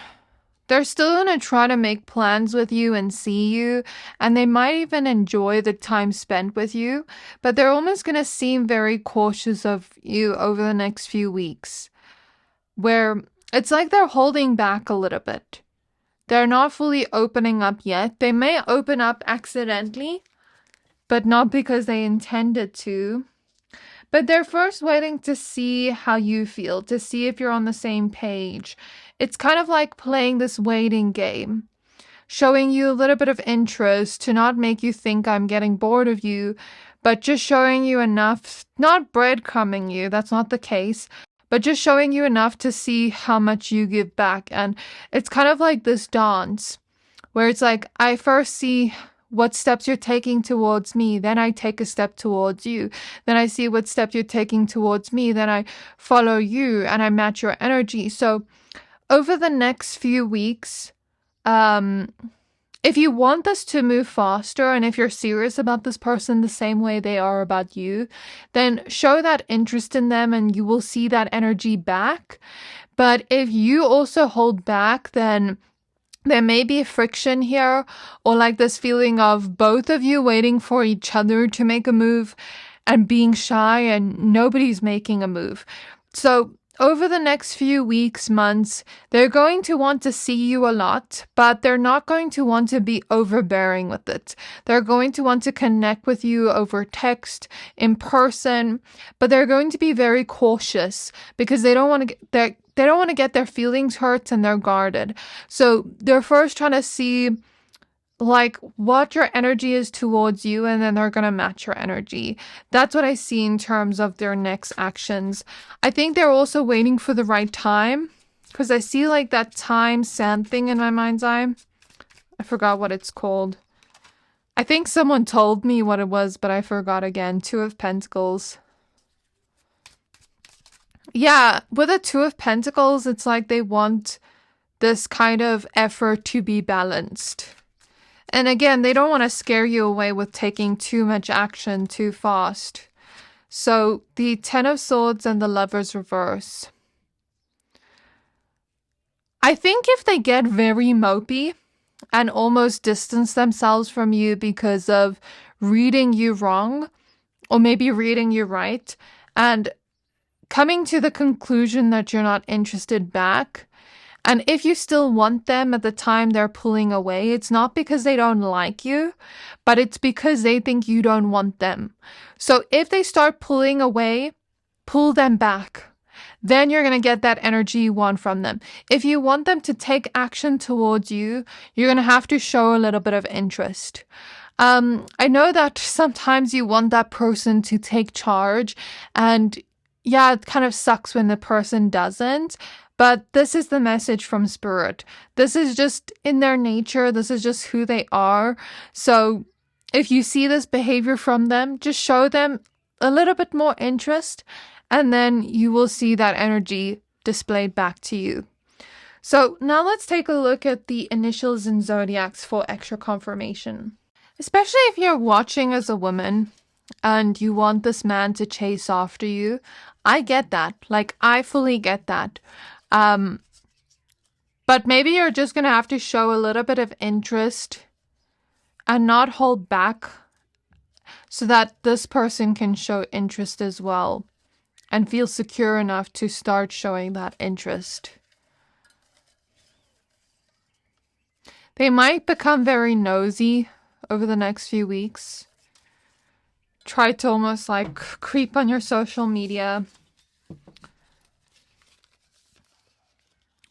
S1: They're still going to try to make plans with you and see you, and they might even enjoy the time spent with you, but they're almost going to seem very cautious of you over the next few weeks, where it's like they're holding back a little bit. They're not fully opening up yet. They may open up accidentally, but not because they intended to. But they're first waiting to see how you feel, to see if you're on the same page. It's kind of like playing this waiting game, showing you a little bit of interest to not make you think I'm getting bored of you, but just showing you enough, not breadcrumbing you, that's not the case, but just showing you enough to see how much you give back. And it's kind of like this dance where it's like, I first see what steps you're taking towards me, then I take a step towards you, then I see what step you're taking towards me, then I follow you and I match your energy. So over the next few weeks, if you want this to move faster and if you're serious about this person the same way they are about you, then show that interest in them and you will see that energy back. But if you also hold back, then there may be a friction here, or like this feeling of both of you waiting for each other to make a move and being shy and nobody's making a move. So over the next few weeks, months, they're going to want to see you a lot, but they're not going to want to be overbearing with it. They're going to want to connect with you over text, in person, but they're going to be very cautious because they don't want to get their feelings hurt and they're guarded. So they're first trying to see like what your energy is towards you, and then they're going to match your energy. That's what I see in terms of their next actions. I think they're also waiting for the right time, because I see like that time sand thing in my mind's eye. I forgot what it's called. I think someone told me what it was, but I forgot again. 2 of Pentacles. Yeah, with a 2 of Pentacles, it's like they want this kind of effort to be balanced. And again, they don't want to scare you away with taking too much action too fast. So the 10 of Swords and the Lovers reverse. I think if they get very mopey and almost distance themselves from you because of reading you wrong, or maybe reading you right, and coming to the conclusion that you're not interested back, and if you still want them at the time they're pulling away, it's not because they don't like you, but it's because they think you don't want them. So if they start pulling away, pull them back. Then you're going to get that energy you want from them. If you want them to take action towards you, you're going to have to show a little bit of interest. I know that sometimes you want that person to take charge, and yeah, it kind of sucks when the person doesn't. But this is the message from Spirit. This is just in their nature. This is just who they are. So if you see this behavior from them, just show them a little bit more interest, and then you will see that energy displayed back to you. So now let's take a look at the initials and zodiacs for extra confirmation. Especially if you're watching as a woman and you want this man to chase after you. I get that. Like, I fully get that. But maybe you're just going to have to show a little bit of interest and not hold back so that this person can show interest as well and feel secure enough to start showing that interest. They might become very nosy over the next few weeks. Try to almost like creep on your social media.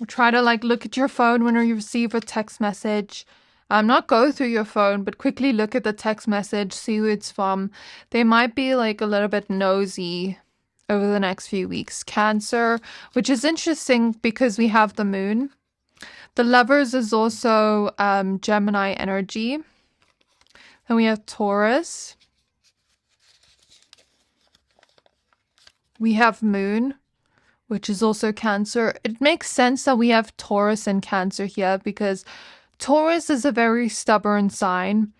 S1: Try to like look at your phone when you receive a text message. Not go through your phone, but quickly look at the text message, see who it's from. They might be like a little bit nosy over the next few weeks. Cancer, which is interesting because we have the moon. The Lovers is also Gemini energy. Then we have Taurus. We have moon, which is also Cancer. It makes sense that we have Taurus and Cancer here because Taurus is a very stubborn sign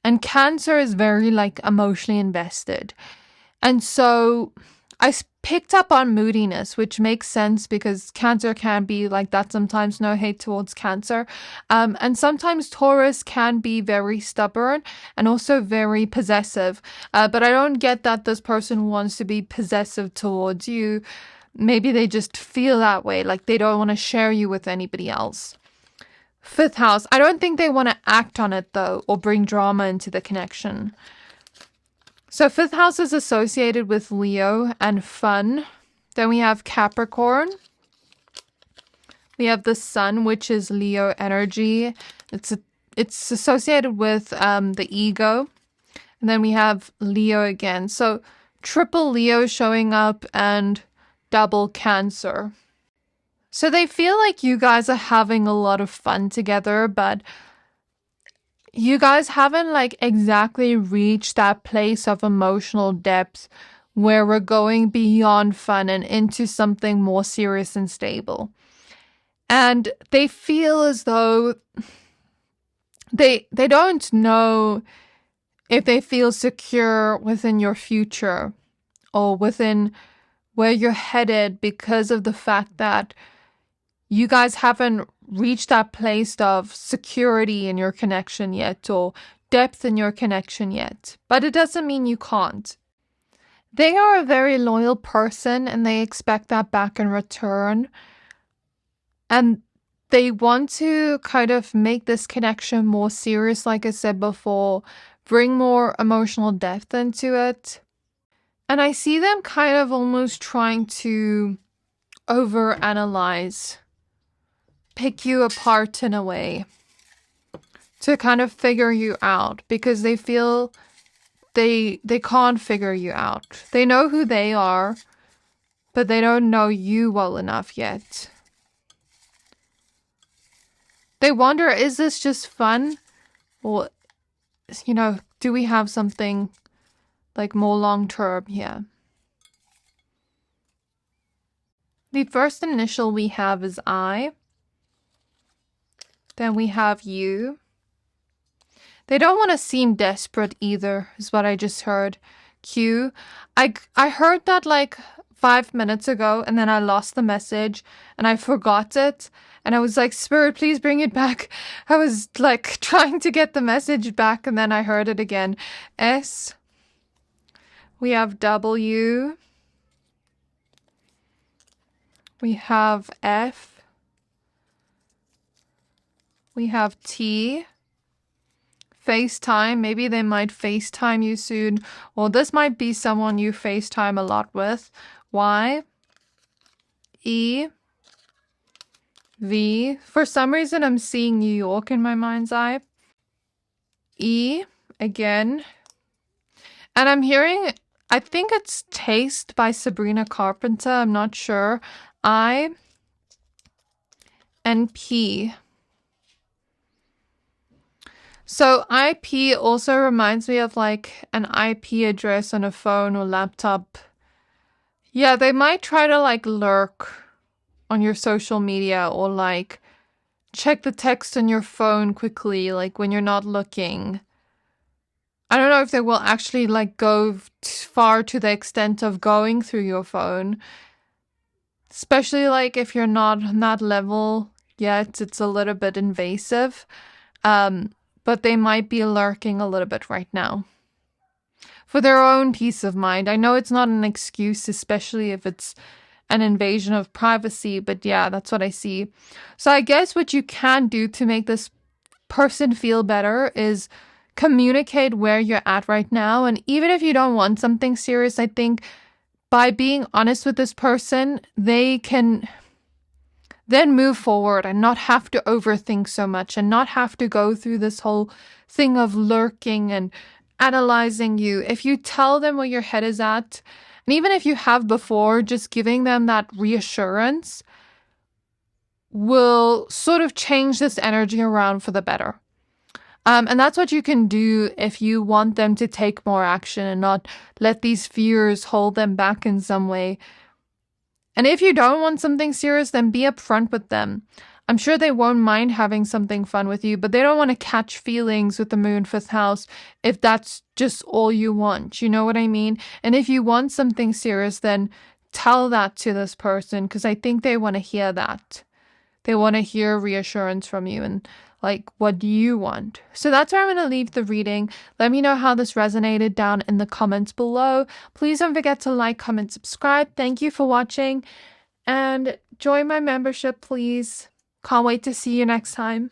S1: and Cancer is very like emotionally invested. And so I picked up on moodiness, which makes sense because Cancer can be like that sometimes. No hate towards Cancer. And sometimes Taurus can be very stubborn and also very possessive. But I don't get that this person wants to be possessive towards you. Maybe they just feel that way, like they don't want to share you with anybody else. 5th house, I don't think they want to act on it though, or bring drama into the connection. So 5th house is associated with Leo and fun. Then we have Capricorn. We have the Sun, which is Leo energy. It's associated with the ego. And then we have Leo again. So triple Leo showing up and double Cancer. So they feel like you guys are having a lot of fun together, but you guys haven't like exactly reached that place of emotional depth where we're going beyond fun and into something more serious and stable. And they feel as though they don't know if they feel secure within your future or within where you're headed because of the fact that you guys haven't reached that place of security in your connection yet or depth in your connection yet. But it doesn't mean you can't. They are a very loyal person and they expect that back in return. And they want to kind of make this connection more serious, like I said before, bring more emotional depth into it. And I see them kind of almost trying to overanalyze, pick you apart in a way, to kind of figure you out because they feel they can't figure you out. They know who they are, but they don't know you well enough yet. They wonder, is this just fun? Or, do we have something like more long-term here? The first initial we have is I. Then we have you. They don't want to seem desperate either, is what I just heard. Q. I heard that like 5 minutes ago and then I lost the message and I forgot it. And I was like, Spirit, please bring it back. I was like trying to get the message back and then I heard it again. S. We have W. We have F. We have T. FaceTime. Maybe they might FaceTime you soon. Or this might be someone you FaceTime a lot with. Y. E. V. For some reason, I'm seeing New York in my mind's eye. E. Again. And I'm hearing, I think it's Taste by Sabrina Carpenter. I'm not sure. I. And P. So IP also reminds me of like an IP address on a phone or laptop. Yeah, they might try to like lurk on your social media or like check the text on your phone quickly, like when you're not looking. I don't know if they will actually like go far to the extent of going through your phone. Especially like if you're not on that level yet, it's a little bit invasive. But they might be lurking a little bit right now. for their own peace of mind. I know it's not an excuse, especially if it's an invasion of privacy, but yeah, that's what I see. So I guess what you can do to make this person feel better is communicate where you're at right now. And even if you don't want something serious, I think by being honest with this person, they can then move forward and not have to overthink so much and not have to go through this whole thing of lurking and analyzing you. If you tell them where your head is at, and even if you have before, just giving them that reassurance will sort of change this energy around for the better. And that's what you can do if you want them to take more action and not let these fears hold them back in some way. And if you don't want something serious, then be upfront with them. I'm sure they won't mind having something fun with you, but they don't want to catch feelings with the moon 5th house if that's just all you want. You know what I mean? And if you want something serious, then tell that to this person, because I think they want to hear that. They want to hear reassurance from you and like, what do you want? So that's where I'm going to leave the reading. Let me know how this resonated down in the comments below. Please don't forget to like, comment, subscribe. Thank you for watching and join my membership, please. Can't wait to see you next time.